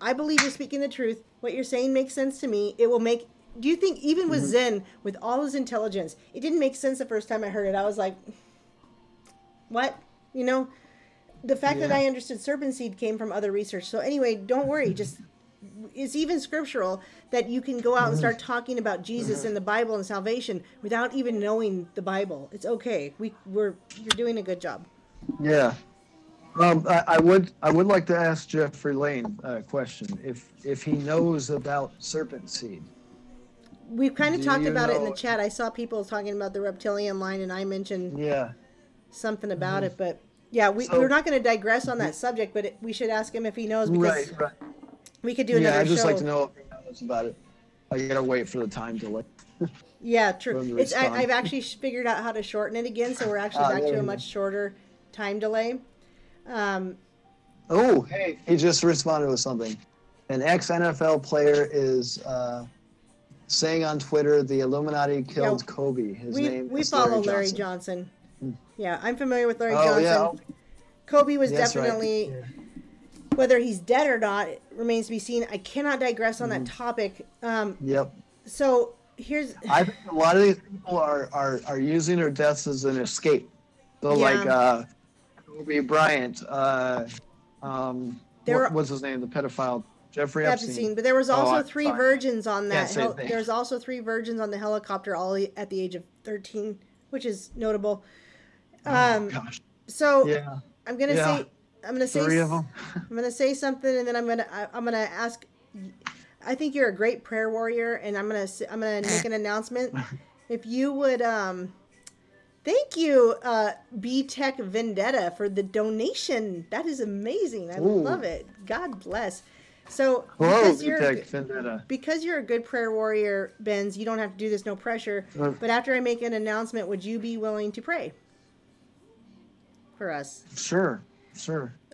I believe you're speaking the truth. What you're saying makes sense to me. It will make. Do you think even with Zen, with all his intelligence, it didn't make sense the first time I heard it? I was like, what? You know, the fact that I understood serpent seed came from other research. So anyway, don't worry. Just it's even scriptural that you can go out and start talking about Jesus and the Bible and salvation without even knowing the Bible. It's okay. You're doing a good job. Yeah. I would like to ask Jeffrey Lane a question. If he knows about serpent seed. We've kind of talked about it in the chat. I saw people talking about the reptilian line, and I mentioned something about it. But yeah, we're not going to digress on that subject, but we should ask him if he knows, because we could do another show. I'd just like to know if he knows about it. I got to wait for the time delay. Yeah, true. I've actually figured out how to shorten it again, so we're actually back to a much shorter time delay. Hey, he just responded with something. An ex-NFL player is saying on Twitter, the Illuminati killed Kobe. His name is follow Larry Johnson. Yeah, I'm familiar with Larry Johnson. Yeah. Kobe was definitely, whether he's dead or not, it remains to be seen. I cannot digress on that topic. So here's... I think a lot of these people are using their deaths as an escape. So like Kobe Bryant, what's his name, the pedophile? Jeffrey Epstein. But there was also 3 virgins on that. There's also 3 virgins on the helicopter, all at the age of 13, which is notable. So I'm gonna say 3 of them. I'm gonna say something, and then I'm gonna ask. I think you're a great prayer warrior, and I'm gonna make an announcement. If you would, thank you, B Tech Vendetta, for the donation. That is amazing. I love it. God bless. So because you're a good prayer warrior, Benz, you don't have to do this, no pressure. But after I make an announcement, would you be willing to pray for us? Sure.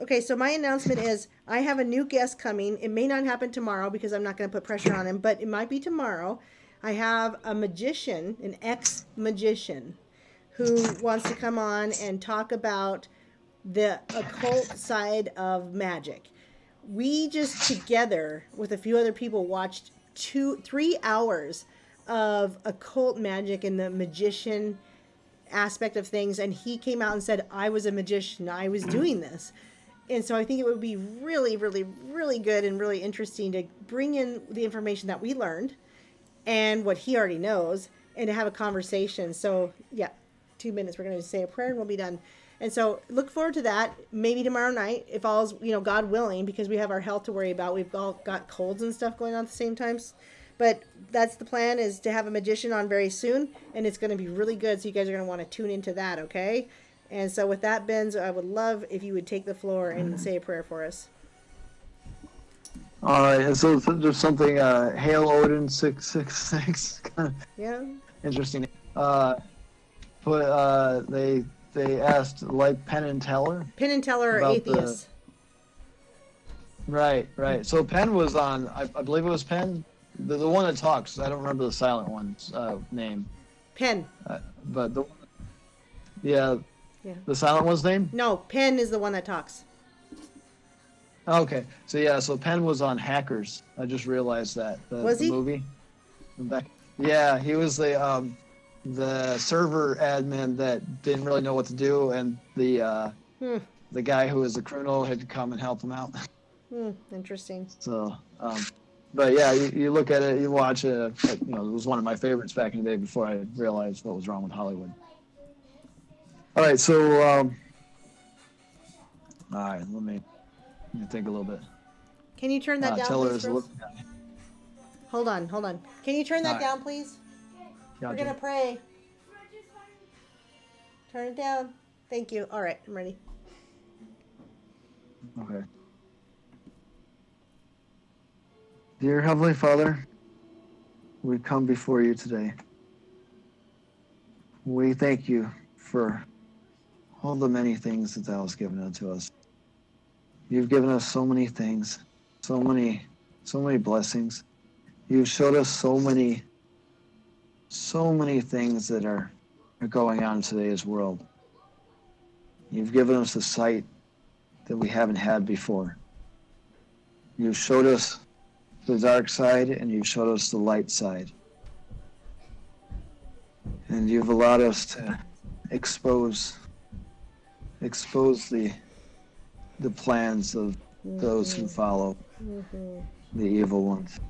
Okay, so my announcement is I have a new guest coming. It may not happen tomorrow because I'm not going to put pressure on him, but it might be tomorrow. I have a magician, an ex-magician, who wants to come on and talk about the occult side of magic. We just together with a few other people watched 3 hours of occult magic and the magician aspect of things, and he came out and said, I was a magician, I was doing this. And so I think it would be really, really, really good and really interesting to bring in the information that we learned and what he already knows and to have a conversation. So yeah, 2 minutes, we're going to say a prayer and we'll be done. And so look forward to that. Maybe tomorrow night, if all's, God willing, because we have our health to worry about. We've all got colds and stuff going on at the same time. But that's the plan, is to have a magician on very soon. And it's going to be really good. So you guys are going to want to tune into that, okay? And so with that, Benz, I would love if you would take the floor and say a prayer for us. All right. And so there's something, Hail Odin 666. Yeah. Interesting. They asked, like Penn and Teller? Penn and Teller are atheists. Right. So Penn was on, I believe it was Penn, the one that talks. I don't remember the silent one's name. Penn. But the silent one's name? No, Penn is the one that talks. Okay. So Penn was on Hackers. I just realized that. Was he? The movie. Yeah, he was the server admin that didn't really know what to do, and the guy who was a criminal had to come and help him out. Interesting. So, but yeah, you look at it, you watch it. It was one of my favorites back in the day before I realized what was wrong with Hollywood. All right, so All right, let me think a little bit. Can you turn that down, tell her please, it's a Rose? little guy. Hold on. Can you turn that All right. down, please? Gotcha. We're going to pray. Turn it down. Thank you. All right, I'm ready. Okay. Dear Heavenly Father, we come before you today. We thank you for all the many things that thou hast given unto us. You've given us so many things, so many blessings. You've showed us so many things that are going on in today's world. You've given us a sight that we haven't had before. You've showed us the dark side and you've showed us the light side. And you've allowed us to expose the plans of those who follow the evil ones.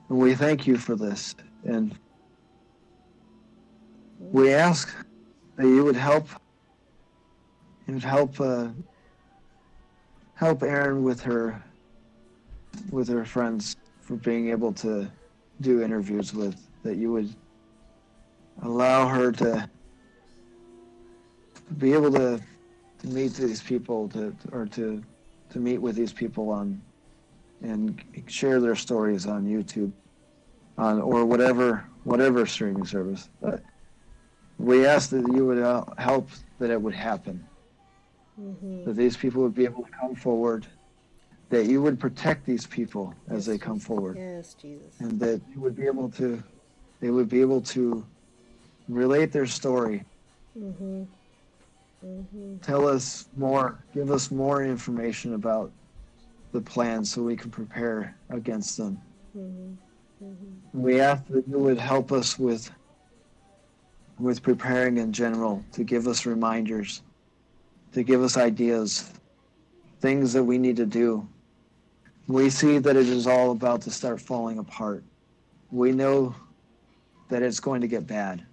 And we thank you for this. And we ask that you would help Erin with her friends for being able to do interviews with, that you would allow her to be able to meet these people, to meet with these people on and share their stories on YouTube, or whatever streaming service. But we ask that you would help that it would happen, that these people would be able to come forward, that you would protect these people as they come forward. Yes, Jesus. And that you would be able to, they would be able to relate their story. Tell us more, give us more information about the plans so we can prepare against them. We ask that you would help us with preparing in general, to give us reminders, to give us ideas, things that we need to do. We see that it is all about to start falling apart. We know that it's going to get bad.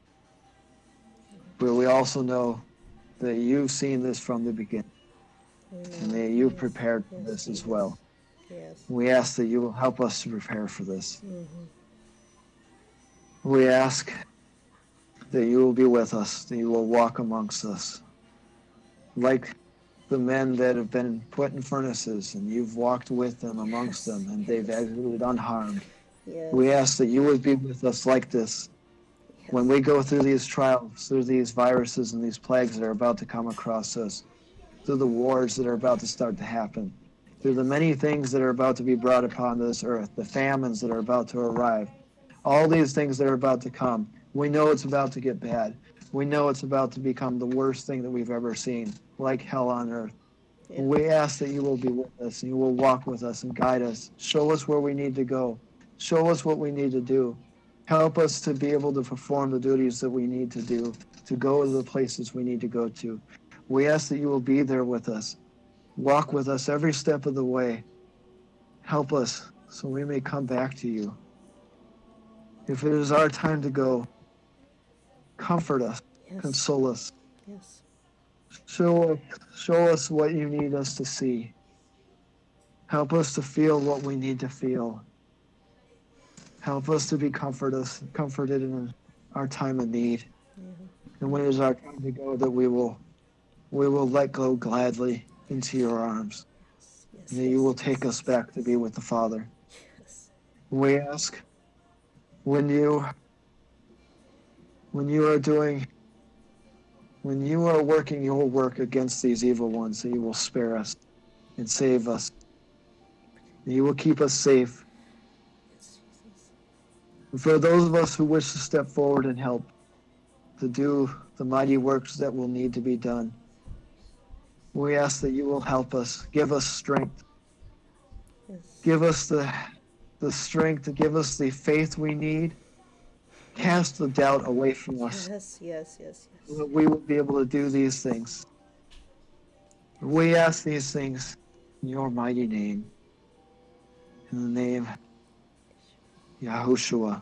But we also know that you've seen this from the beginning. And that you've prepared for this as well. Yes. We ask that you will help us to prepare for this. We ask that you will be with us, that you will walk amongst us. Like the men that have been put in furnaces, and you've walked with them, amongst them, and they've exited unharmed. Yes. We ask that you would be with us like this. When we go through these trials, through these viruses and these plagues that are about to come across us, through the wars that are about to start to happen, through the many things that are about to be brought upon this earth, the famines that are about to arrive, all these things that are about to come, we know it's about to get bad. We know it's about to become the worst thing that we've ever seen, like hell on earth. Yeah. We ask that you will be with us, and you will walk with us and guide us. Show us where we need to go. Show us what we need to do. Help us to be able to perform the duties that we need to do, to go to the places we need to go to. We ask that you will be there with us. Walk with us every step of the way. Help us so we may come back to you. If it is our time to go, comfort us, Yes. console us. Yes. Show us what you need us to see. Help us to feel what we need to feel. Help us to be comforted in our time of need. And when it is our time to go, that we will let go gladly into your arms. Yes. And that you will take us back to be with the Father. Yes. We ask when you are working your work against these evil ones, that you will spare us and save us. And you will keep us safe. And for those of us who wish to step forward and help to do the mighty works that will need to be done, we ask that you will help us, give us strength. Yes. Give us the strength, to give us the faith we need. Cast the doubt away from us, Yes. Yes. Yes. so that we will be able to do these things. We ask these things in your mighty name. In the name Yahushua,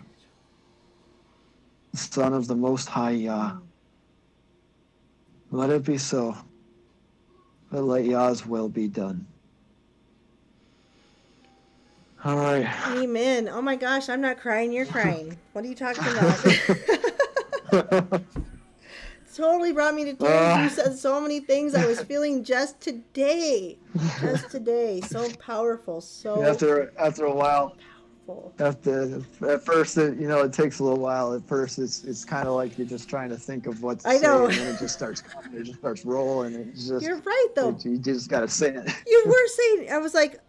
the Son of the Most High Yah. Let it be so. but let Yah's will be done. All right. Amen. Oh my gosh, I'm not crying. You're crying. What are you talking about? Totally brought me to tears. You said so many things I was feeling just today. Just today. So powerful. So after a while. Powerful. At first, it takes a little while. At first, it's kind of like you're just trying to think of what to I know. say, and then it just starts coming. It just starts rolling. It's just, you're right, though. You just got to say it. You were saying, I was like,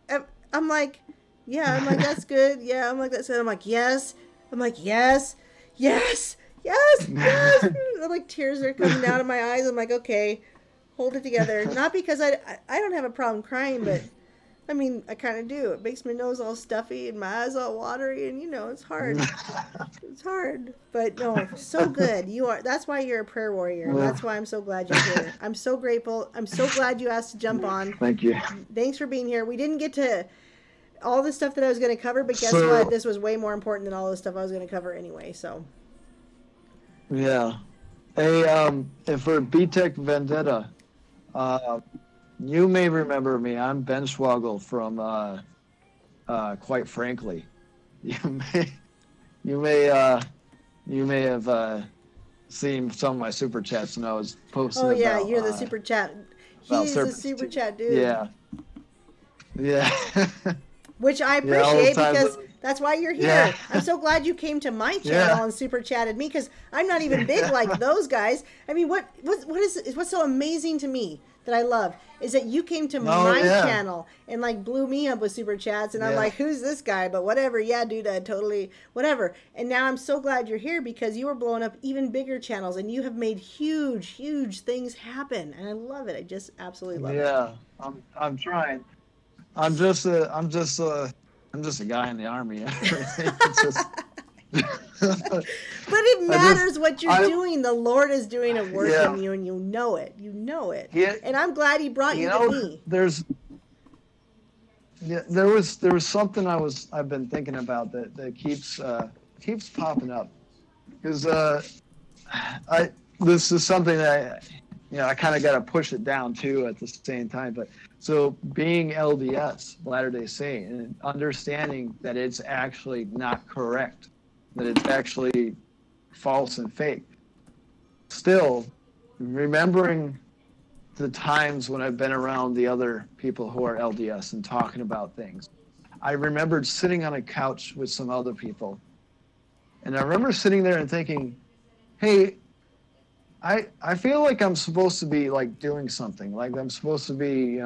I'm like, yeah, I'm like, that's good. Yeah, I'm like, that's good. I'm like, yes. I'm like, yes, yes, yes, yes. I'm like, tears are coming down in my eyes. I'm like, okay, hold it together. Not because I don't have a problem crying, but I mean, I kind of do. It makes my nose all stuffy and my eyes all watery, and it's hard. It's hard, but no, so good. You are. That's why you're a prayer warrior. And that's why I'm so glad you're here. I'm so grateful. I'm so glad you asked to jump on. Thank you. Thanks for being here. We didn't get to all the stuff that I was going to cover, but guess what? This was way more important than all the stuff I was going to cover anyway. So. Yeah. Hey, and for B-Tech Vendetta, you may remember me. I'm Ben Schwagel from Quite Frankly. You may have seen some of my super chats when I was posting. Oh yeah, about, you're the super chat. He's the super chat dude. Yeah. Yeah. Which I appreciate because that's why you're here. Yeah. I'm so glad you came to my channel and super chatted me because I'm not even big like those guys. I mean, what's so amazing to me that I love is that you came to my channel and like blew me up with super chats, and I'm like, who's this guy? But whatever, yeah, dude, I totally whatever. And now I'm so glad you're here because you were blowing up even bigger channels, and you have made huge, huge things happen, and I love it. I just absolutely love it. Yeah, I'm trying. I'm just a guy in the army. But it matters what you're doing. The Lord is doing a work in you, and you know it. You know it. Yeah, and I'm glad He brought you to me. There was something I've been thinking about that keeps popping up because this is something that I kind of got to push it down too at the same time, but. So being LDS, Latter-day Saint, and understanding that it's actually not correct, that it's actually false and fake. Still, remembering the times when I've been around the other people who are LDS and talking about things. I remembered sitting on a couch with some other people. And I remember sitting there and thinking, hey, I feel like I'm supposed to be like doing something, like I'm supposed to be,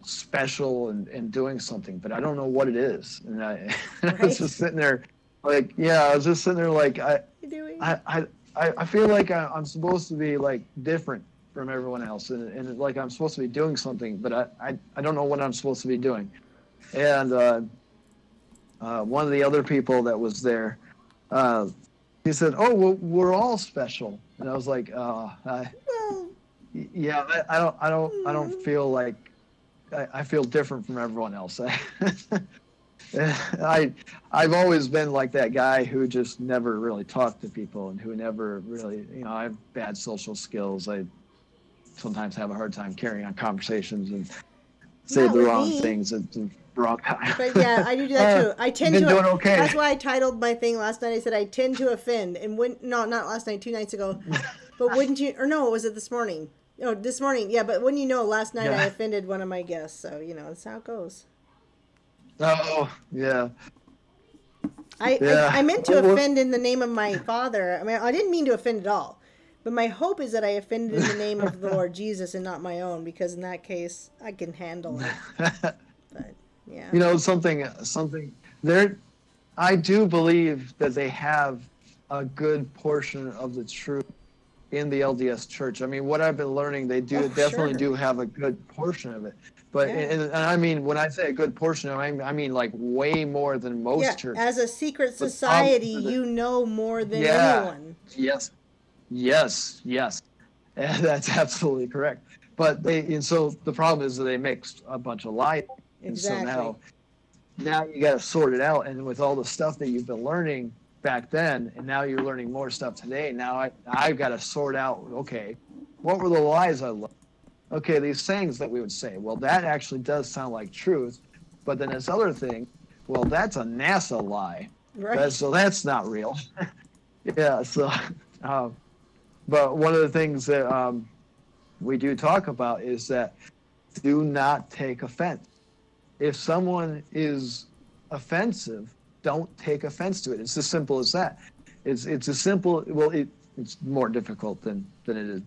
special and doing something, but I don't know what it is. And I was just sitting there like, I was just sitting there like, I feel like I'm supposed to be like different from everyone else. And like, I'm supposed to be doing something, but I don't know what I'm supposed to be doing. And one of the other people that was there, he said, oh, well, we're all special. And I was like, I don't feel like I feel different from everyone else. I've always been like that guy who just never really talked to people and who never really, I have bad social skills. I sometimes have a hard time carrying on conversations and say the wrong things at the wrong time. But yeah, I do that too. I tend to. Doing okay. That's why I titled my thing last night. I said I tend to offend, and not last night, 2 nights ago. But wouldn't you? Or no, was it this morning? Oh, this morning. Yeah, but wouldn't you know? Last night I offended one of my guests, so that's how it goes. Oh yeah. I meant to offend in the name of my Father. I mean, I didn't mean to offend at all. But my hope is that I offended in the name of the Lord Jesus and not my own, because in that case, I can handle it. But, yeah. Something there. I do believe that they have a good portion of the truth in the LDS Church. I mean, what I've been learning, they definitely do have a good portion of it. But and I mean, when I say a good portion, I mean like way more than most churches. As a secret society, you know more than anyone. Yes. And that's absolutely correct. But so the problem is that they mixed a bunch of lies. Exactly. And so now you got to sort it out. And with all the stuff that you've been learning back then, and now you're learning more stuff today, now I've got to sort out, okay, what were the lies I learned? okay, these sayings that we would say, well, that actually does sound like truth, but then this other thing, well, that's a NASA lie. Right. So that's not real. Yeah. So, but one of the things that we do talk about is that do not take offense. If someone is offensive, don't take offense to it. It's as simple as that. It's as simple. Well, it's more difficult than it is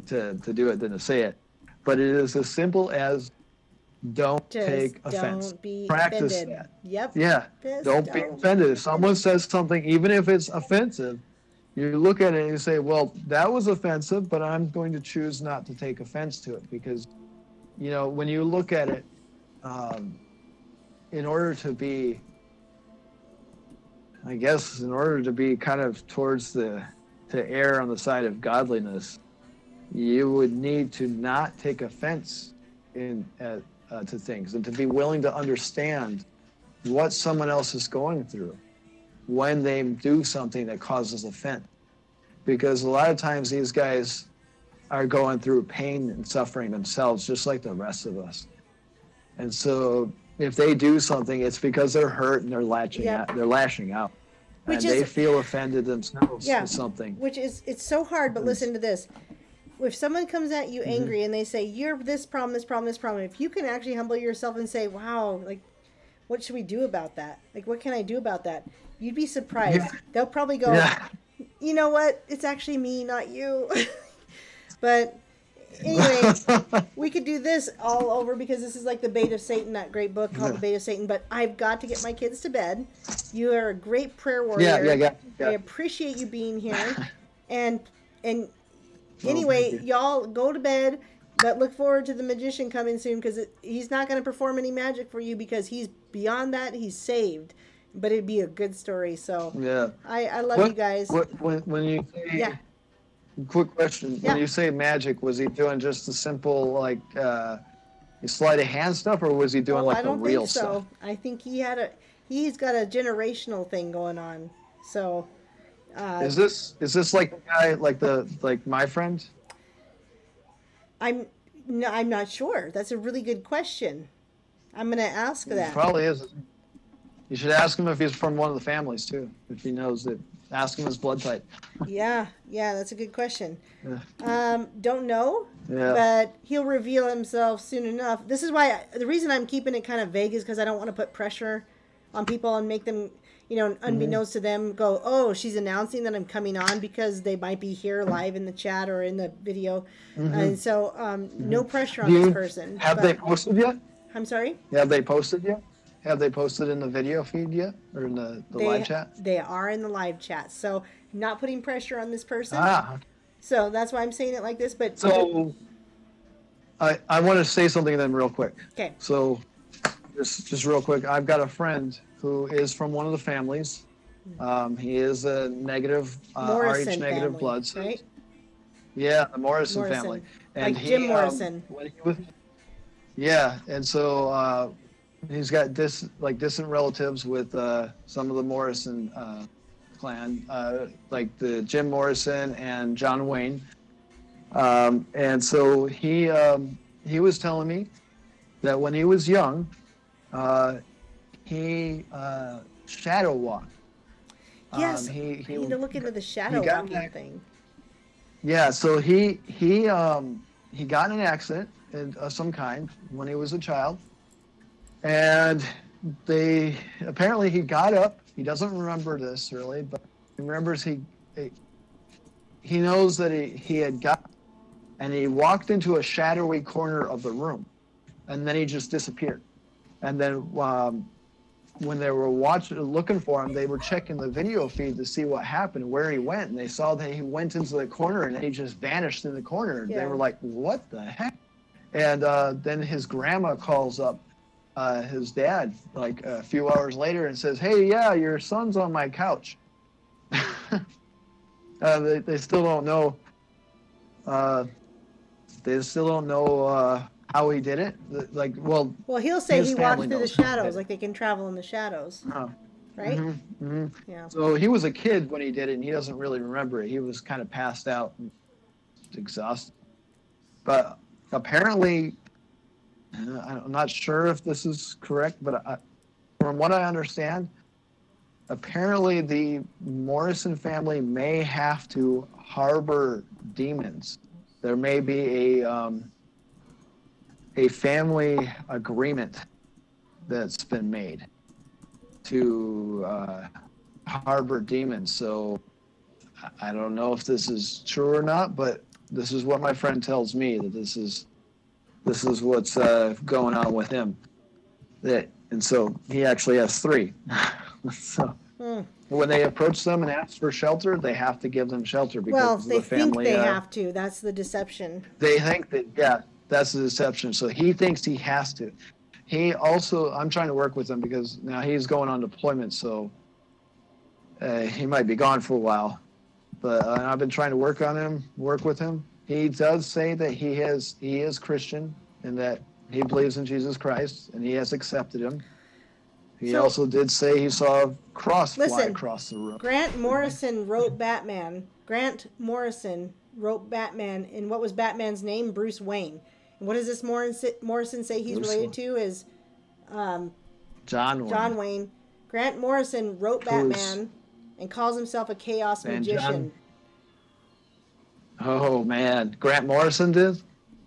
to do it than to say it, but it is as simple as don't take offense. Don't be Practice offended. that. Yep. Yeah. Don't be offended. If someone says something, even if it's offensive, you look at it and you say, well, that was offensive, but I'm going to choose not to take offense to it because, you know, when you look at it, in order to be, I guess, in order to be kind of towards to err on the side of godliness, you would need to not take offense to things and to be willing to understand what someone else is going through when they do something that causes offense. Because a lot of times these guys are going through pain and suffering themselves just like the rest of us. And so if they do something, it's because they're hurt and they're lashing out. And they feel offended themselves with something. Which is, it's so hard, but listen to this. If someone comes at you angry and they say, you're this problem, this problem, this problem, if you can actually humble yourself and say, wow, like, what should we do about that? Like, what can I do about that? You'd be surprised. Yeah. They'll probably go, you know what? It's actually me, not you. But anyway, we could do this all over because this is like the Bait of Satan, that great book called The Bait of Satan. But I've got to get my kids to bed. You are a great prayer warrior. I appreciate you being here. And anyway, y'all go to bed, but look forward to the magician coming soon because he's not going to perform any magic for you because he's beyond that. He's saved. But it'd be a good story. So I love you guys. When you say, quick question. When you say magic, was he doing just a simple like sleight of hand stuff, or was he doing like the real stuff? I don't think so. I think he's got a generational thing going on. So is this like the guy like my friend? I'm not sure. That's a really good question. I'm gonna ask that. Probably is. You should ask him if he's from one of the families too. If he knows it, ask him his blood type. yeah, that's a good question. Don't know, but he'll reveal himself soon enough. This is why the reason I'm keeping it kind of vague is because I don't want to put pressure on people and make them, unbeknownst to them, go, oh, she's announcing that I'm coming on, because they might be here live in the chat or in the video, and so no pressure on this person. Have they posted yet? I'm sorry? Have they posted yet? Have they posted in the video feed yet, or in the live chat? They are in the live chat, so not putting pressure on this person. So that's why I'm saying it like this. But so I want to say something to them real quick. Okay. So just real quick, I've got a friend who is from one of the families. He is a negative, Rh negative blood cell. Right? Yeah, the Morrison family, and like Jim Morrison. And so. He's got distant relatives with some of the Morrison clan, like the Jim Morrison and John Wayne. And so he was telling me that when he was young, he shadow walked. Yes, I need to look into the shadow walking thing. Yeah, so he got in an accident of some kind when he was a child. And apparently he got up. He doesn't remember this really, but he remembers he knows that he had got, and he walked into a shadowy corner of the room, and then he just disappeared. And then when they were looking for him, they were checking the video feed to see what happened, where he went, and they saw that he went into the corner and he just vanished in the corner. Yeah. They were like, "What the heck?" And then his grandma calls up his dad like a few hours later and says, "Hey, yeah, your son's on my couch." They still don't know. They still don't know how he did it. Well, he'll say he walked through the shadows, like they can travel in the shadows, right? Yeah. So he was a kid when he did it, and he doesn't really remember it. He was kind of passed out and exhausted. But apparently, I'm not sure if this is correct, but from what I understand, apparently the Morrison family may have to harbor demons. There may be a family agreement that's been made to harbor demons. So I don't know if this is true or not, but this is what my friend tells me, that this is what's going on with him. And so he actually has 3. So when they approach them and ask for shelter, they have to give them shelter because they the family. Think they have to. That's the deception. They think that, yeah, that's the deception. So he thinks he has to. He also, I'm trying to work with him because now he's going on deployment, so he might be gone for a while. But I've been trying to work with him. He does say that he is Christian and that he believes in Jesus Christ and he has accepted him. He also did say he saw a cross fly across the room. Grant Morrison wrote Batman. Grant Morrison wrote Batman, and what was Batman's name? Bruce Wayne. And what does this Morrison say he's related to? Is John Wayne. John Wayne. Grant Morrison wrote Batman and calls himself a chaos magician. Oh, man. Grant Morrison did?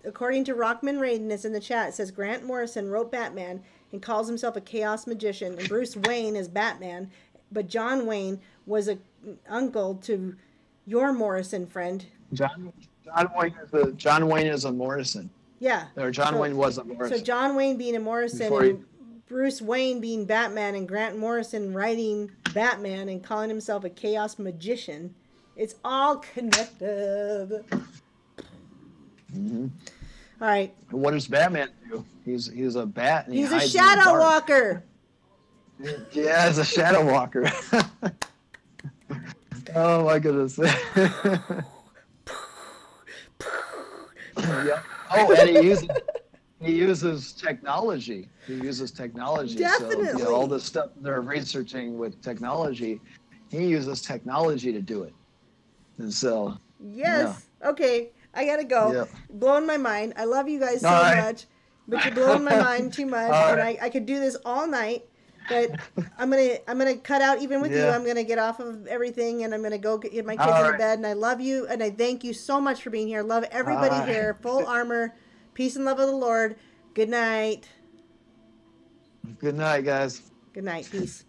According to Rockman Raiden, it's in the chat, it says Grant Morrison wrote Batman and calls himself a chaos magician, and Bruce Wayne is Batman, but John Wayne was an uncle to your Morrison friend. John Wayne is a Morrison. Yeah. Or John Wayne was a Morrison. So John Wayne being a Morrison, and Bruce Wayne being Batman, and Grant Morrison writing Batman and calling himself a chaos magician. It's all connected. Mm-hmm. All right. What does Batman do? He's a bat. And he's a shadow walker. Yeah, he's a shadow walker. Oh my goodness. Yeah. Oh, and he uses technology. He uses technology. Definitely. So all the stuff they're researching with technology, he uses technology to do it. And so. Yes. Yeah. Okay. I gotta go. Yep. Blowing my mind. I love you guys so much, but you're blowing my mind too much. And I could do this all night, but I'm gonna cut out even with you. I'm gonna get off of everything and I'm gonna go get my kids into bed. And I love you and I thank you so much for being here. Love everybody here. Full armor. Peace and love of the Lord. Good night. Good night, guys. Good night. Peace.